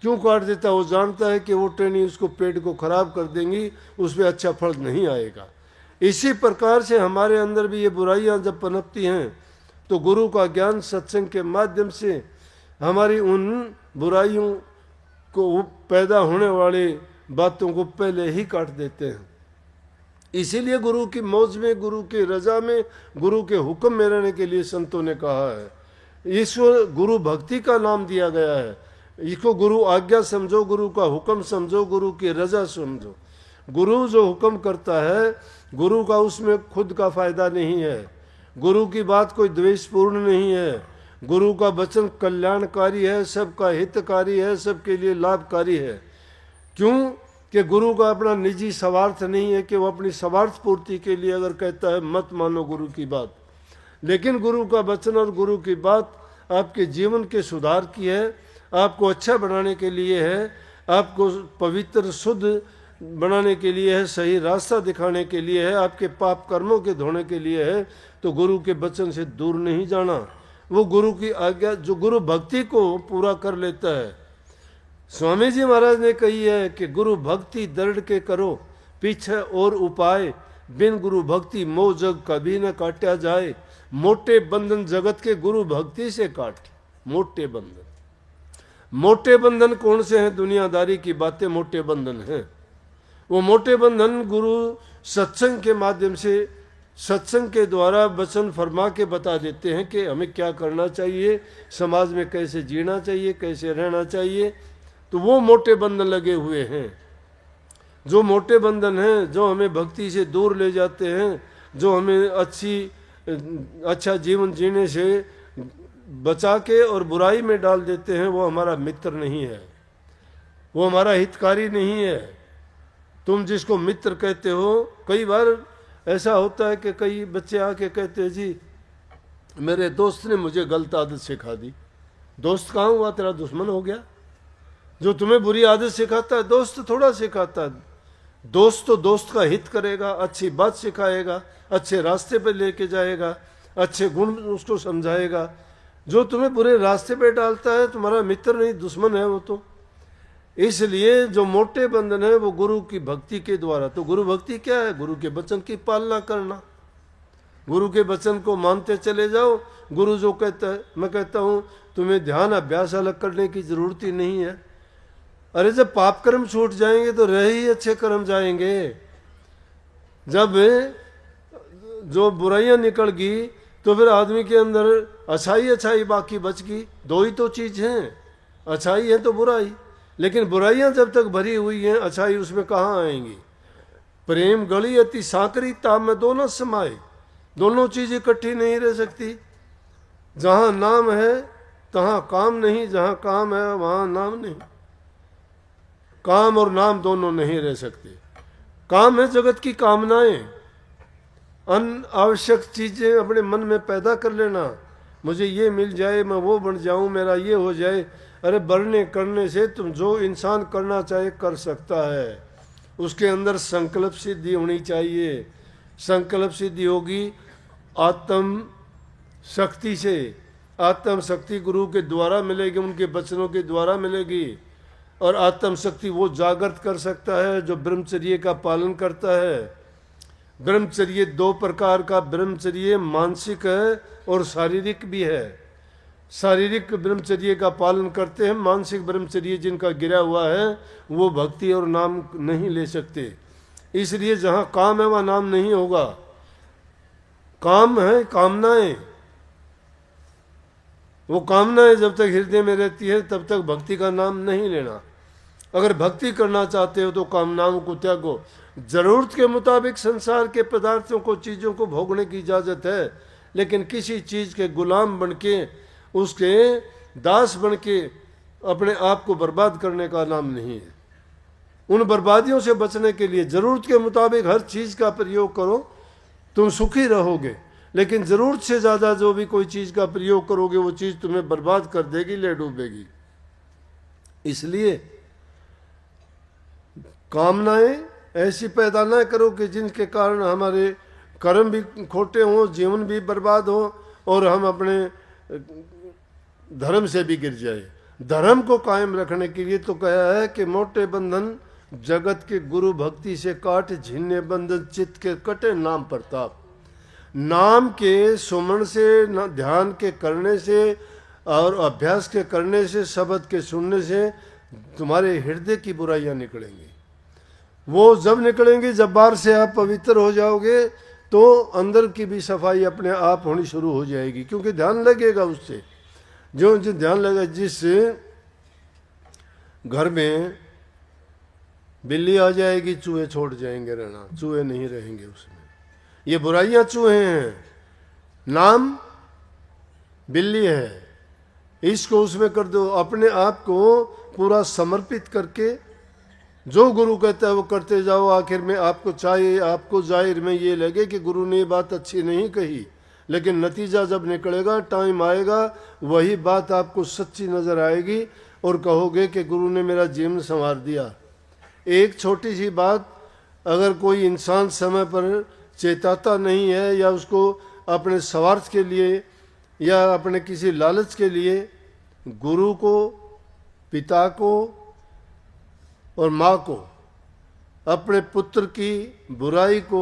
क्यों काट देता है? वो जानता है कि वो टहनी उसको पेड़ को खराब कर देंगी, उस पर अच्छा फल नहीं आएगा। इसी प्रकार से हमारे अंदर भी ये बुराइयां जब पनपती हैं तो गुरु का ज्ञान सत्संग के माध्यम से हमारी उन बुराइयों को पैदा होने वाली बातों को पहले ही काट देते हैं। इसीलिए गुरु की मौज में, गुरु की रजा में, गुरु के हुक्म में रहने के लिए संतों ने कहा है। ईश्वर गुरु भक्ति का नाम दिया गया है। इसको गुरु आज्ञा समझो, गुरु का हुक्म समझो, गुरु की रजा समझो। गुरु जो हुक्म करता है, गुरु का उसमें खुद का फायदा नहीं है। गुरु की बात कोई द्वेषपूर्ण नहीं है। गुरु का वचन कल्याणकारी है, सबका हितकारी है, सबके लिए लाभकारी है। क्यों? कि गुरु का अपना निजी स्वार्थ नहीं है कि वो अपनी स्वार्थ पूर्ति के लिए अगर कहता है मत मानो गुरु की बात, लेकिन गुरु का वचन और गुरु की बात आपके जीवन के सुधार की है, आपको अच्छा बनाने के लिए है, आपको पवित्र शुद्ध बनाने के लिए है, सही रास्ता दिखाने के लिए है, आपके पाप कर्मों के धोने के लिए है। तो गुरु के वचन से दूर नहीं जाना। वो गुरु की आज्ञा, जो गुरु भक्ति को पूरा कर लेता है। स्वामी जी महाराज ने कही है कि गुरु भक्ति दृढ़ के करो, पीछे और उपाय, बिन गुरु भक्ति मोह जग कभी न काटा जाए। मोटे बंधन जगत के गुरु भक्ति से काट। मोटे बंधन, मोटे बंधन कौन से हैं? दुनियादारी की बातें मोटे बंधन हैं। वो मोटे बंधन गुरु सत्संग के माध्यम से, सत्संग के द्वारा वचन फरमा के बता देते हैं कि हमें क्या करना चाहिए, समाज में कैसे जीना चाहिए, कैसे रहना चाहिए। तो वो मोटे बंधन लगे हुए हैं। जो मोटे बंधन हैं, जो हमें भक्ति से दूर ले जाते हैं, जो हमें अच्छा जीवन जीने से बचा के और बुराई में डाल देते हैं, वो हमारा मित्र नहीं है, वो हमारा हितकारी नहीं है। तुम जिसको मित्र कहते हो, कई बार ऐसा होता है कि कई बच्चे आके कहते हैं जी मेरे दोस्त ने मुझे गलत आदत सिखा दी। दोस्त कहाँ हुआ? तेरा दुश्मन हो गया। जो तुम्हें बुरी आदत सिखाता है दोस्त थोड़ा सिखाता है। दोस्त तो दोस्त का हित करेगा, अच्छी बात सिखाएगा, अच्छे रास्ते पे लेके जाएगा, अच्छे गुण उसको समझाएगा। जो तुम्हें बुरे रास्ते पे डालता है तुम्हारा मित्र नहीं, दुश्मन है वो तो। इसलिए जो मोटे बंधन है वो गुरु की भक्ति के द्वारा। तो गुरु भक्ति क्या है? गुरु के वचन की पालना करना, गुरु के वचन को मानते चले जाओ। गुरु जो कहता है, मैं कहता हूँ तुम्हें ध्यान अभ्यास अलग करने की जरूरत ही नहीं है। अरे जब पाप कर्म छूट जाएंगे तो रह ही अच्छे कर्म जाएंगे। जब जो बुराइयां निकल गई तो फिर आदमी के अंदर अच्छाई अच्छाई बाकी बच गई। दो ही तो चीज हैं, अच्छाई है तो बुराई। लेकिन बुराइयां जब तक भरी हुई हैं, अच्छाई उसमें कहाँ आएंगी? प्रेम गली अति सांकरी ताप में दोनों समाये। दोनों चीज इकट्ठी नहीं रह सकती। जहां नाम है तहां काम नहीं, जहां काम है वहां नाम नहीं। काम और नाम दोनों नहीं रह सकते। काम है जगत की कामनाएं, अनावश्यक चीजें अपने मन में पैदा कर लेना। मुझे ये मिल जाए, मैं वो बन जाऊं, मेरा ये हो जाए। अरे बढ़ने करने से तुम जो इंसान करना चाहे कर सकता है। उसके अंदर संकल्प सिद्धि होनी चाहिए। संकल्प सिद्धि होगी आत्म शक्ति से। आत्म शक्ति गुरु के द्वारा मिलेगी, उनके वचनों के द्वारा मिलेगी। और आत्म शक्ति वो जागृत कर सकता है जो ब्रह्मचर्य का पालन करता है। ब्रह्मचर्य दो प्रकार का ब्रह्मचर्य मानसिक है और शारीरिक भी है। शारीरिक ब्रह्मचर्य का पालन करते हैं, मानसिक ब्रह्मचर्य जिनका गिरा हुआ है वो भक्ति और नाम नहीं ले सकते। इसलिए जहां काम है वहां नाम नहीं होगा। काम है कामनाएं, वो कामनाएं जब तक हृदय में रहती है तब तक भक्ति का नाम नहीं लेना। अगर भक्ति करना चाहते हो तो कामनाओं को त्यागो। जरूरत के मुताबिक संसार के पदार्थों को, चीजों को भोगने की इजाजत है, लेकिन किसी चीज के गुलाम बन के, उसके दास बन के अपने आप को बर्बाद करने का नाम नहीं है। उन बर्बादियों से बचने के लिए जरूरत के मुताबिक हर चीज का प्रयोग करो, तुम सुखी रहोगे। लेकिन जरूरत से ज्यादा जो भी कोई चीज का प्रयोग करोगे वो चीज तुम्हें बर्बाद कर देगी, ले डूबेगी। इसलिए कामनाएं ऐसी पैदा न करो कि जिनके कारण हमारे कर्म भी खोटे हों, जीवन भी बर्बाद हो और हम अपने धर्म से भी गिर जाए। धर्म को कायम रखने के लिए तो कहा है कि मोटे बंधन जगत के गुरु भक्ति से काट, झिन्ने बंधन चित्त के कटे नाम प्रताप। नाम के सुमन से, ध्यान के करने से और अभ्यास के करने से, शब्द के सुनने से तुम्हारे हृदय की बुराइयां निकलेंगी। वो जब निकलेंगी जब बाहर से आप पवित्र हो जाओगे तो अंदर की भी सफाई अपने आप होनी शुरू हो जाएगी, क्योंकि ध्यान लगेगा उससे। जो ध्यान लगेगा, जिस घर में बिल्ली आ जाएगी चूहे छोड़ जाएंगे रहना, चूहे नहीं रहेंगे उसमें। ये बुराइयां चूहे हैं, नाम बिल्ली है। इसको उसमें कर दो, अपने आप को पूरा समर्पित करके जो गुरु कहता है वो करते जाओ। आखिर में आपको चाहिए, आपको जाहिर में ये लगे कि गुरु ने ये बात अच्छी नहीं कही, लेकिन नतीजा जब निकलेगा, टाइम आएगा, वही बात आपको सच्ची नजर आएगी और कहोगे कि गुरु ने मेरा जीवन संवार दिया। एक छोटी सी बात, अगर कोई इंसान समय पर चेताता नहीं है या उसको अपने स्वार्थ के लिए या अपने किसी लालच के लिए गुरु को, पिता को और माँ को अपने पुत्र की बुराई को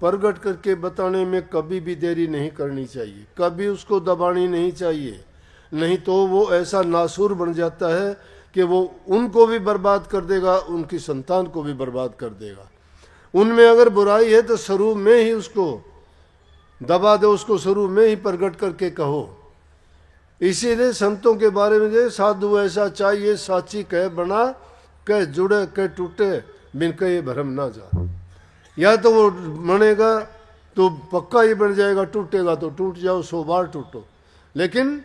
प्रगट करके बताने में कभी भी देरी नहीं करनी चाहिए, कभी उसको दबानी नहीं चाहिए। नहीं तो वो ऐसा नासूर बन जाता है कि वो उनको भी बर्बाद कर देगा, उनकी संतान को भी बर्बाद कर देगा। उनमें अगर बुराई है तो शुरू में ही उसको दबा दो, उसको शुरू में ही प्रगट करके कहो। इसीलिए संतों के बारे में जो साधु ऐसा चाहिए, साची कह बना, कह जुड़े कह टूटे, बिन कहे भरम ना जा। या तो वो बनेगा तो पक्का ही बन जाएगा, टूटेगा तो टूट जाओ, 100 बार टूटो। लेकिन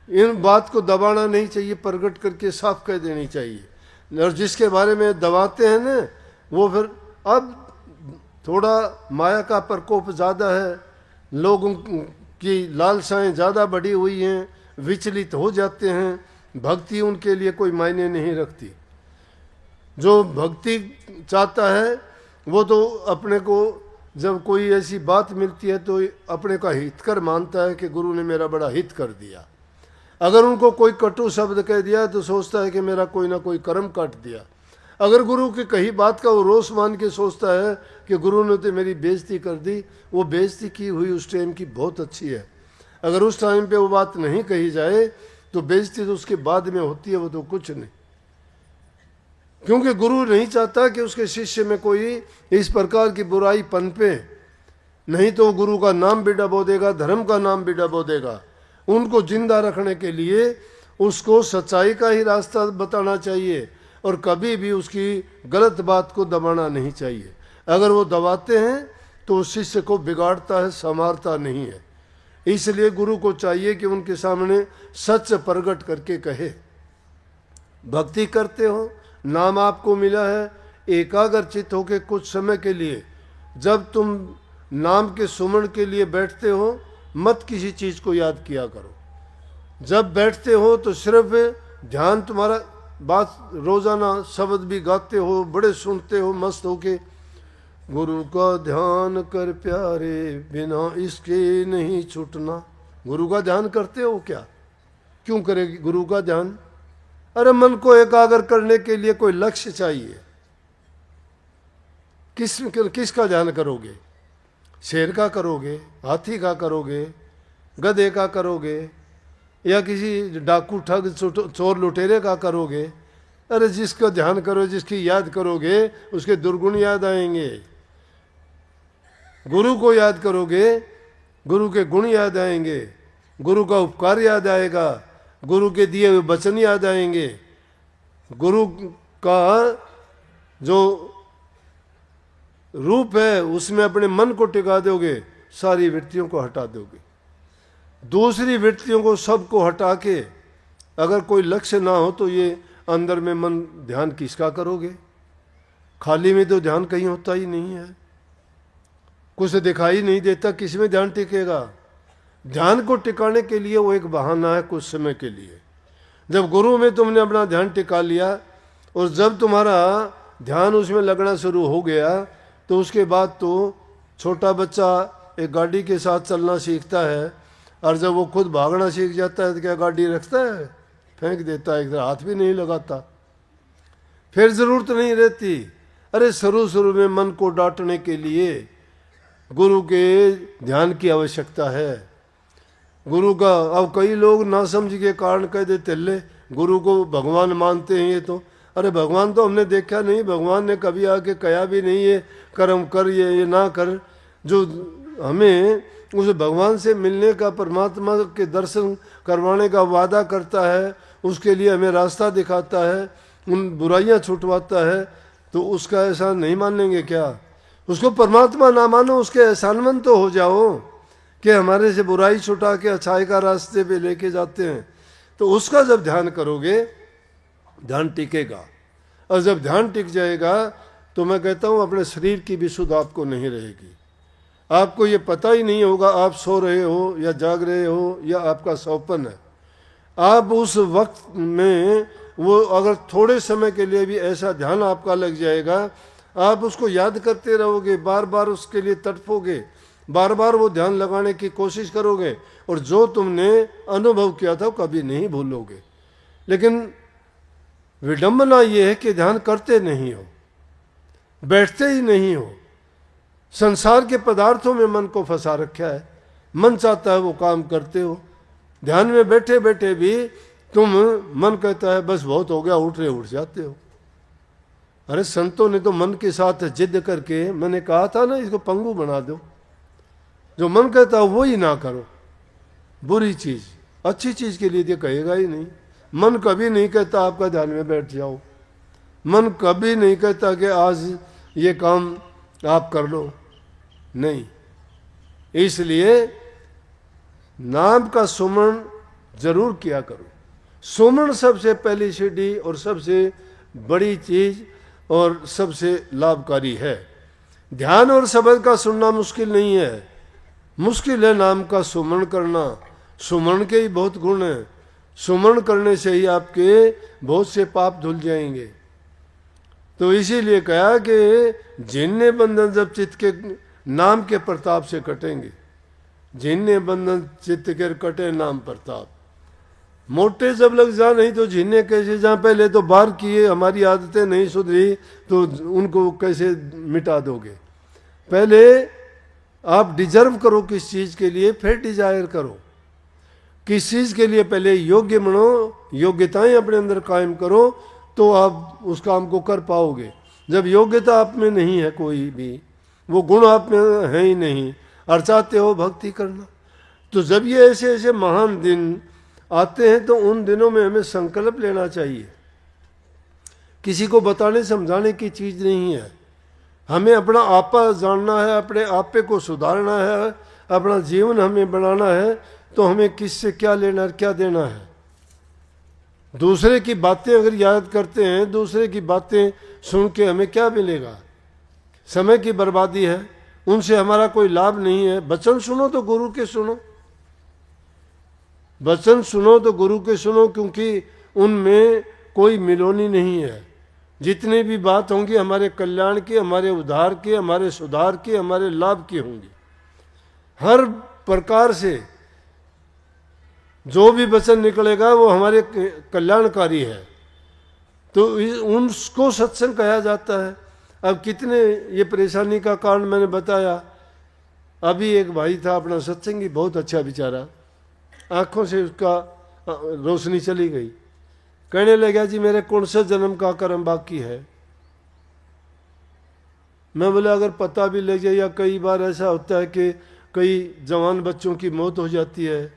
इन बात को दबाना नहीं चाहिए, प्रगट करके साफ कह देनी चाहिए। और जिसके बारे में दबाते हैं ना, वो फिर अब थोड़ा माया का प्रकोप ज़्यादा है, लोगों की लालसाएं ज़्यादा बढ़ी हुई हैं, विचलित हो जाते हैं, भक्ति उनके लिए कोई मायने नहीं रखती। जो भक्ति चाहता है वो तो अपने को जब कोई ऐसी बात मिलती है तो अपने का हितकर मानता है कि गुरु ने मेरा बड़ा हित कर दिया। अगर उनको कोई कटु शब्द कह दिया तो सोचता है कि मेरा कोई ना कोई कर्म काट दिया। अगर गुरु की कही बात का वो रोष मान के सोचता है कि गुरु ने तो मेरी बेइज्जती कर दी, वो बेइज्जती की हुई उस टाइम की बहुत अच्छी है। अगर उस टाइम पे वो बात नहीं कही जाए तो बेइज्जती तो उसके बाद में होती है, वो तो कुछ नहीं। क्योंकि गुरु नहीं चाहता कि उसके शिष्य में कोई इस प्रकार की बुराई पनपे, नहीं तो गुरु का नाम भी डबो देगा, धर्म का नाम भी डबो देगा। उनको जिंदा रखने के लिए उसको सच्चाई का ही रास्ता बताना चाहिए और कभी भी उसकी गलत बात को दबाना नहीं चाहिए। अगर वो दबाते हैं तो उस शिष्य को बिगाड़ता है, संवारता नहीं है। इसलिए गुरु को चाहिए कि उनके सामने सच प्रकट करके कहे, भक्ति करते हो, नाम आपको मिला है, एकाग्र चित्त होकर कुछ समय के लिए जब तुम नाम के सुमरण के लिए बैठते हो, मत किसी चीज को याद किया करो। जब बैठते हो तो सिर्फ ध्यान तुम्हारा, बात रोजाना शब्द भी गाते हो, बड़े सुनते हो मस्त होके, गुरु का ध्यान कर प्यारे बिना इसके नहीं छूटना। गुरु का ध्यान करते हो क्या? क्यों करेगी गुरु का ध्यान? अरे मन को एकाग्र करने के लिए कोई लक्ष्य चाहिए। किसका ध्यान करोगे? शेर का करोगे, हाथी का करोगे, गधे का करोगे, या किसी डाकू ठग चोर लुटेरे का करोगे? अरे जिसका ध्यान करो, जिसकी याद करोगे उसके दुर्गुण याद आएंगे। गुरु को याद करोगे, गुरु के गुण याद आएंगे, गुरु का उपकार याद आएगा, गुरु के दिए हुए वचन याद आएंगे, गुरु का जो रूप है उसमें अपने मन को टिका दोगे, सारी वृत्तियों को हटा दोगे। दूसरी वृत्तियों को सबको हटा के अगर कोई लक्ष्य ना हो तो ये अंदर में मन ध्यान किसका करोगे? खाली में तो ध्यान कहीं होता ही नहीं है, कुछ दिखाई नहीं देता, किस में ध्यान टिकेगा? ध्यान को टिकाने के लिए वो एक बहाना है कुछ समय के लिए। जब गुरु में तुमने अपना ध्यान टिका लिया और जब तुम्हारा ध्यान उसमें लगना शुरू हो गया तो उसके बाद तो छोटा बच्चा एक गाड़ी के साथ चलना सीखता है और जब वो खुद भागना सीख जाता है तो क्या गाड़ी रखता है? फेंक देता है, एक हाथ भी नहीं लगाता, फिर जरूरत नहीं रहती। अरे शुरू में मन को डांटने के लिए गुरु के ध्यान की आवश्यकता है। गुरु का, अब कई लोग नासमझ के कारण कह देते ले गुरु को भगवान मानते हैं ये तो, अरे भगवान तो हमने देखा नहीं, भगवान ने कभी आके कहा भी नहीं है कर्म कर, ये ना कर। जो हमें उस भगवान से मिलने का, परमात्मा के दर्शन करवाने का वादा करता है, उसके लिए हमें रास्ता दिखाता है, उन बुराइयां छुटवाता है, तो उसका एहसान नहीं मान लेंगे क्या? उसको परमात्मा ना मानो, उसके एहसानमंद तो हो जाओ कि हमारे से बुराई छुटा के अच्छाई का रास्ते पे लेके जाते हैं। तो उसका जब ध्यान करोगे ध्यान टिकेगा, और जब ध्यान टिक जाएगा तो मैं कहता हूँ अपने शरीर की भी सुध आपको नहीं रहेगी। आपको ये पता ही नहीं होगा आप सो रहे हो या जाग रहे हो या आपका सौपन है। आप उस वक्त में वो अगर थोड़े समय के लिए भी ऐसा ध्यान आपका लग जाएगा, आप उसको याद करते रहोगे, बार बार उसके लिए तड़पोगे, बार बार वो ध्यान लगाने की कोशिश करोगे और जो तुमने अनुभव किया था कभी नहीं भूलोगे। लेकिन विडंबना ये है कि ध्यान करते नहीं हो, बैठते ही नहीं हो, संसार के पदार्थों में मन को फंसा रखा है, मन चाहता है वो काम करते हो। ध्यान में बैठे बैठे भी तुम, मन कहता है बस बहुत हो गया, उठ जाते हो। अरे संतों ने तो मन के साथ जिद करके, मैंने कहा था ना इसको पंगु बना दो, जो मन कहता है वो ही ना करो। बुरी चीज अच्छी चीज के लिए तो कहेगा ही नहीं। मन कभी नहीं कहता आपका ध्यान में बैठ जाओ, मन कभी नहीं कहता कि आज ये काम आप कर लो, नहीं। इसलिए नाम का सुमरण जरूर किया करो। सुमरण सबसे पहली सीढ़ी और सबसे बड़ी चीज और सबसे लाभकारी है। ध्यान और शब्द का सुनना मुश्किल नहीं है, मुश्किल है नाम का सुमरण करना। सुमरण के ही बहुत गुण हैं, सुमरण करने से ही आपके बहुत से पाप धुल जाएंगे। तो इसीलिए कहा कि जिन्ने बंधन जब चित्त के नाम के प्रताप से कटेंगे, जिन्ने बंधन चित्त के कटे नाम प्रताप। मोटे जब लग जा नहीं तो झीने कैसे जा, पहले तो बाहर किए, हमारी आदतें नहीं सुधरी तो उनको कैसे मिटा दोगे। पहले आप डिजर्व करो किस चीज़ के लिए, फिर डिजायर करो किस चीज़ के लिए। पहले योग्य बनो, योग्यताएं अपने अंदर कायम करो तो आप उस काम को कर पाओगे। जब योग्यता आप में नहीं है, कोई भी वो गुण आप में है ही नहीं और चाहते हो भक्ति करना, तो जब ये ऐसे ऐसे महान दिन आते हैं तो उन दिनों में हमें संकल्प लेना चाहिए। किसी को बताने समझाने की चीज़ नहीं है, हमें अपना आपा जानना है, अपने आपे को सुधारना है, अपना जीवन हमें बनाना है, तो हमें किससे क्या लेना और क्या देना है। दूसरे की बातें अगर याद करते हैं, दूसरे की बातें सुन के हमें क्या मिलेगा? समय की बर्बादी है, उनसे हमारा कोई लाभ नहीं है। वचन सुनो तो गुरु के सुनो, वचन सुनो तो गुरु के सुनो, क्योंकि उनमें कोई मिलोनी नहीं है। जितनी भी बात होंगी हमारे कल्याण की, हमारे उद्धार की, हमारे सुधार की, हमारे लाभ की होंगी। हर प्रकार से जो भी वचन निकलेगा वो हमारे कल्याणकारी है, तो उनको सत्संग कहा जाता है। अब कितने ये परेशानी का कारण मैंने बताया। अभी एक भाई था अपना सत्संगी, बहुत अच्छा बेचारा, आंखों से उसका रोशनी चली गई। कहने लगा जी मेरे कौन से जन्म का कर्म बाकी है। मैं बोला अगर पता भी लग जाए, या कई बार ऐसा होता है कि कई जवान बच्चों की मौत हो जाती है,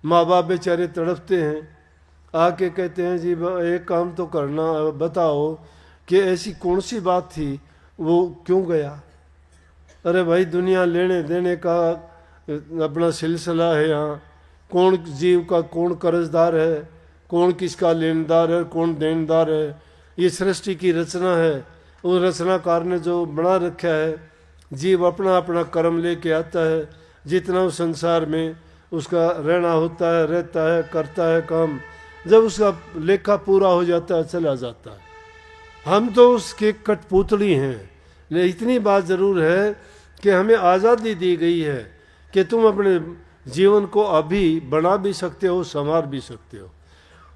माँ बाप बेचारे तड़पते हैं, आके कहते हैं जी एक काम तो करना, बताओ कि ऐसी कौन सी बात थी वो क्यों गया। अरे भाई दुनिया लेने देने का अपना सिलसिला है यहाँ, कौन जीव का कौन कर्जदार है, कौन किसका लेनदार है, कौन देनदार है। ये सृष्टि की रचना है, उस रचनाकार ने जो बना रखा है। जीव अपना अपना कर्म लेके आता है, जितना उस संसार में उसका रहना होता है, रहता है, करता है काम, जब उसका लेखा पूरा हो जाता है चला जाता है। हम तो उसके कठपुतली हैं। लेकिन इतनी बात ज़रूर है कि हमें आज़ादी दी गई है कि तुम अपने जीवन को अभी बना भी सकते हो, संवार भी सकते हो।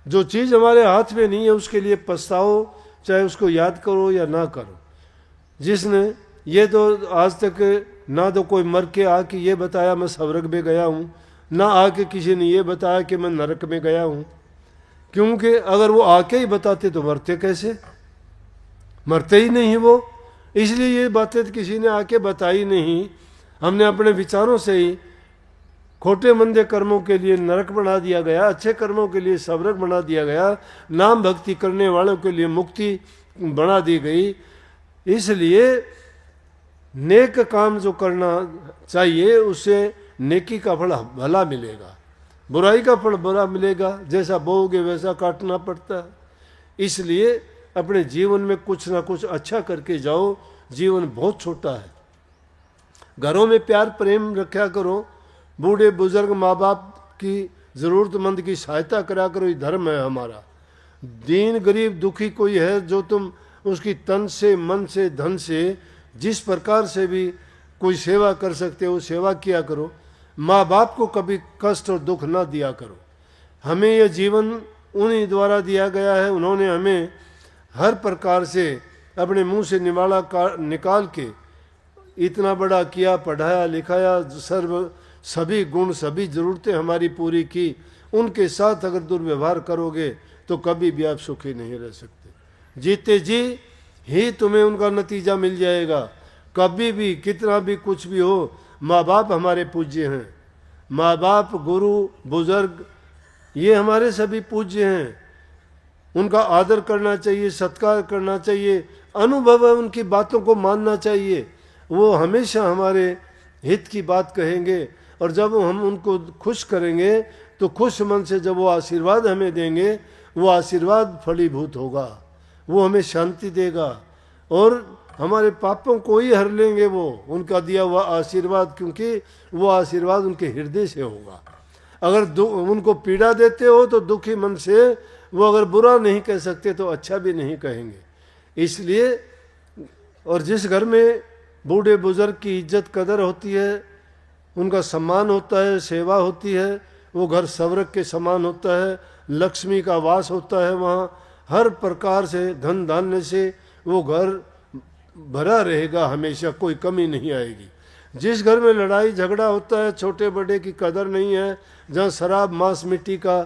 जो चीज़ हमारे हाथ में नहीं है उसके लिए पछताओ, चाहे उसको याद करो या ना करो। जिसने ये तो आज तक ना तो कोई मर के आके ये बताया मैं स्वर्ग में गया हूँ, ना आके किसी ने ये बताया कि मैं नरक में गया हूँ। क्योंकि अगर वो आके ही बताते तो मरते कैसे, मरते ही नहीं वो। इसलिए ये बातें तो किसी ने आके बताई नहीं, हमने अपने विचारों से ही खोटे मंदे कर्मों के लिए नरक बना दिया गया, अच्छे कर्मों के लिए स्वर्ग बना दिया गया, नाम भक्ति करने वालों के लिए मुक्ति बना दी गई। इसलिए नेक काम जो करना चाहिए उससे नेकी का फल भला मिलेगा, बुराई का फल बुरा मिलेगा। जैसा बोओगे वैसा काटना पड़ता है। इसलिए अपने जीवन में कुछ ना कुछ अच्छा करके जाओ, जीवन बहुत छोटा है। घरों में प्यार प्रेम रखा करो, बूढ़े बुजुर्ग माँ बाप की ज़रूरतमंद की सहायता करा करो, ये धर्म है हमारा। दीन गरीब दुखी कोई है जो तुम उसकी तन से मन से धन से जिस प्रकार से भी कोई सेवा कर सकते हो सेवा किया करो। माँ बाप को कभी कष्ट और दुख ना दिया करो। हमें यह जीवन उन्हीं द्वारा दिया गया है, उन्होंने हमें हर प्रकार से अपने मुंह से निवाला निकाल के इतना बड़ा किया, पढ़ाया लिखाया, सभी गुण सभी ज़रूरतें हमारी पूरी की। उनके साथ अगर दुर्व्यवहार करोगे तो कभी भी आप सुखी नहीं रह सकते। जीते जी ही तुम्हें उनका नतीजा मिल जाएगा। कभी भी कितना भी कुछ भी हो, माँ बाप हमारे पूज्य हैं, माँ बाप गुरु बुजुर्ग ये हमारे सभी पूज्य हैं। उनका आदर करना चाहिए, सत्कार करना चाहिए, अनुभव है उनकी बातों को मानना चाहिए। वो हमेशा हमारे हित की बात कहेंगे, और जब हम उनको खुश करेंगे तो खुश मन से जब वो आशीर्वाद हमें देंगे, वो आशीर्वाद फलीभूत होगा, वो हमें शांति देगा और हमारे पापों को ही हर लेंगे वो उनका दिया हुआ आशीर्वाद, क्योंकि वो आशीर्वाद उनके हृदय से होगा। अगर उनको पीड़ा देते हो तो दुखी मन से वो अगर बुरा नहीं कह सकते तो अच्छा भी नहीं कहेंगे। इसलिए और जिस घर में बूढ़े बुजुर्ग की इज्जत कदर होती है, उनका सम्मान होता है, सेवा होती है, वो घर स्वर्ग के समान होता है। लक्ष्मी का वास होता है वहाँ, हर प्रकार से धन धान्य से वो घर भरा रहेगा, हमेशा कोई कमी नहीं आएगी। जिस घर में लड़ाई झगड़ा होता है, छोटे बड़े की कदर नहीं है, जहाँ शराब मांस मिट्टी का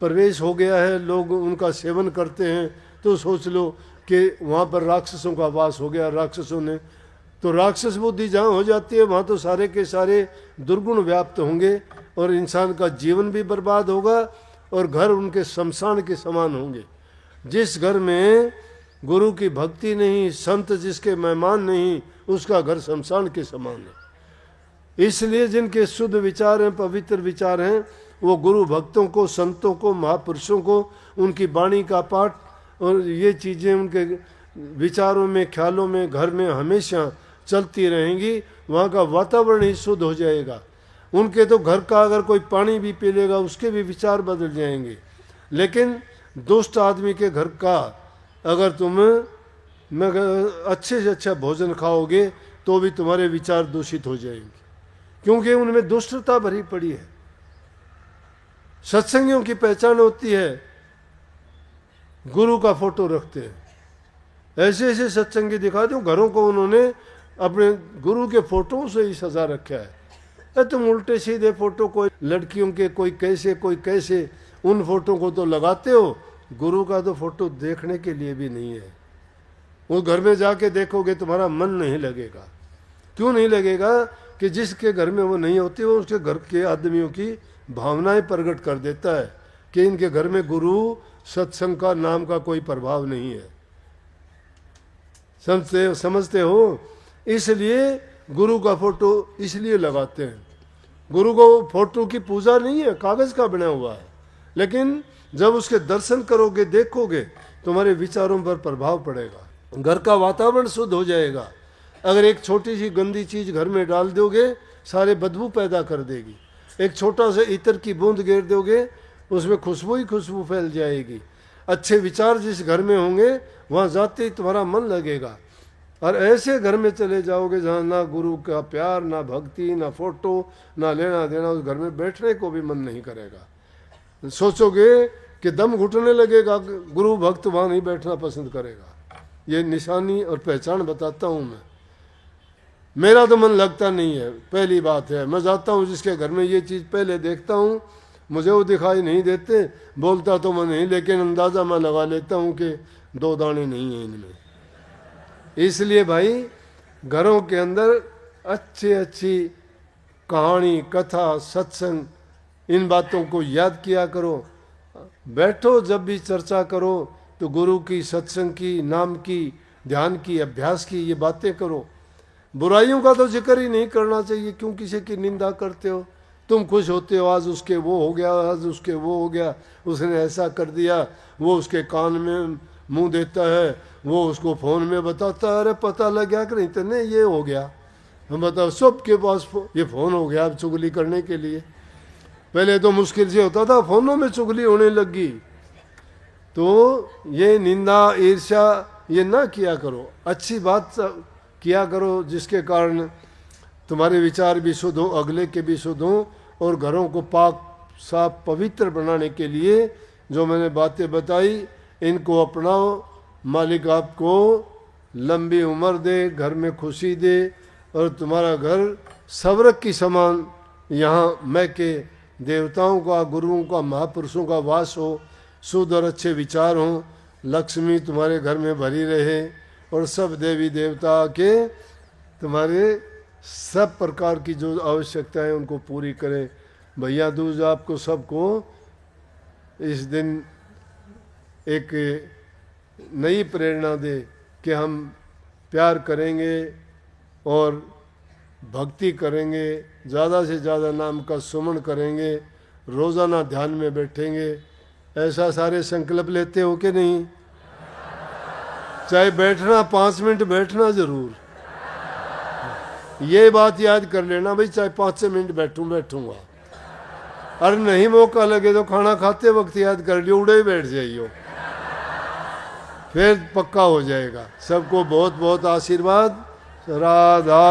प्रवेश हो गया है, लोग उनका सेवन करते हैं, तो सोच लो कि वहाँ पर राक्षसों का वास हो गया। राक्षसों ने तो राक्षस बुद्धि जहाँ हो जाती है वहाँ तो सारे के सारे दुर्गुण व्याप्त होंगे और इंसान का जीवन भी बर्बाद होगा और घर उनके शमशान के समान होंगे। जिस घर में गुरु की भक्ति नहीं, संत जिसके मेहमान नहीं, उसका घर शमशान के समान है। इसलिए जिनके शुद्ध विचार हैं, पवित्र विचार हैं, वो गुरु भक्तों को, संतों को, महापुरुषों को, उनकी वाणी का पाठ और ये चीज़ें उनके विचारों में, ख्यालों में, घर में हमेशा चलती रहेंगी। वहाँ का वातावरण ही शुद्ध हो जाएगा। उनके तो घर का अगर कोई पानी भी पी लेगा उसके भी विचार बदल जाएंगे। लेकिन दुष्ट आदमी के घर का अगर तुम अच्छे से अच्छा भोजन खाओगे तो भी तुम्हारे विचार दूषित हो जाएंगे, क्योंकि उनमें दुष्टता भरी पड़ी है। सत्संगियों की पहचान होती है गुरु का फोटो रखते हैं। ऐसे ऐसे सत्संगी दिखा दूं, घरों को उन्होंने अपने गुरु के फोटो से ही सजा रखा है। तुम उल्टे सीधे फोटो, कोई लड़कियों के, कोई कैसे, उन फोटो को तो लगाते हो, गुरु का तो फोटो देखने के लिए भी नहीं है। वो घर में जाके देखोगे तुम्हारा मन नहीं लगेगा। क्यों नहीं लगेगा? कि जिसके घर में वो नहीं होती वो उसके घर के आदमियों की भावनाएं प्रकट कर देता है कि इनके घर में गुरु सत्संग का नाम का कोई प्रभाव नहीं है। समझते हो? इसलिए गुरु का फोटो इसलिए लगाते हैं। गुरु को फोटो की पूजा नहीं है, कागज का बना हुआ है, लेकिन जब उसके दर्शन करोगे, देखोगे, तुम्हारे विचारों पर प्रभाव पड़ेगा, घर का वातावरण शुद्ध हो जाएगा। अगर एक छोटी सी गंदी चीज घर में डाल दोगे, सारे बदबू पैदा कर देगी। एक छोटा सा इत्र की बूंद गिर दोगे, उसमें खुशबू ही खुशबू फैल जाएगी। अच्छे विचार जिस घर में होंगे वहाँ जाते ही तुम्हारा मन लगेगा। और ऐसे घर में चले जाओगे जहाँ ना गुरु का प्यार, ना भक्ति, ना फोटो, ना लेना देना, उस घर में बैठने को भी मन नहीं करेगा। सोचोगे कि दम घुटने लगेगा, गुरु भक्त वहाँ नहीं बैठना पसंद करेगा। ये निशानी और पहचान बताता हूँ मैं। मेरा तो मन लगता नहीं है, पहली बात है। मैं जाता हूँ जिसके घर में ये चीज़ पहले देखता हूँ, मुझे वो दिखाई नहीं देते, बोलता तो मैं नहीं, लेकिन अंदाज़ा मैं लगा लेता हूँ कि 2 दाने नहीं हैं इनमें। इसलिए भाई घरों के अंदर अच्छी कहानी, कथा, सत्संग, इन बातों को याद किया करो। बैठो जब भी चर्चा करो तो गुरु की, सत्संग की, नाम की, ध्यान की, अभ्यास की, ये बातें करो। बुराइयों का तो जिक्र ही नहीं करना चाहिए। क्यों किसी की निंदा करते हो? तुम खुश होते हो, आज उसके वो हो गया, आज उसके वो हो गया, उसने ऐसा कर दिया, वो उसके कान में मुंह देता है, वो उसको फ़ोन में बताता है, अरे पता लग गया कि नहीं तेने ये हो गया। हम बताओ, सबके पास ये फ़ोन हो गया अब चुगली करने के लिए। पहले तो मुश्किल से होता था, फ़ोनों में चुगली होने लगी। तो ये निंदा, ईर्ष्या ये ना किया करो, अच्छी बात किया करो जिसके कारण तुम्हारे विचार भी शुद्ध हो, अगले के भी शुद्ध हो, और घरों को पाक साफ पवित्र बनाने के लिए जो मैंने बातें बताई इनको अपनाओ। मालिक आपको लंबी उम्र दे, घर में खुशी दे, और तुम्हारा घर स्वर्ग की समान यहाँ मैं के देवताओं का, गुरुओं का, महापुरुषों का वास हो, शुद्ध और अच्छे विचार हों, लक्ष्मी तुम्हारे घर में भरी रहे, और सब देवी देवता के तुम्हारे सब प्रकार की जो आवश्यकताएं उनको पूरी करें। भैया दूज आपको सबको इस दिन एक नई प्रेरणा दे कि हम प्यार करेंगे और भक्ति करेंगे, ज़्यादा से ज़्यादा नाम का सुमन करेंगे, रोज़ाना ध्यान में बैठेंगे। ऐसा सारे संकल्प लेते हो कि नहीं? चाहे बैठना 5 मिनट बैठना ज़रूर, ये बात याद कर लेना भाई, चाहे 5 मिनट बैठूंगा। अरे नहीं मौका लगे तो खाना खाते वक्त याद कर लियो, उड़े ही बैठ जाइयो, फिर पक्का हो जाएगा। सबको बहुत बहुत आशीर्वाद। राधा।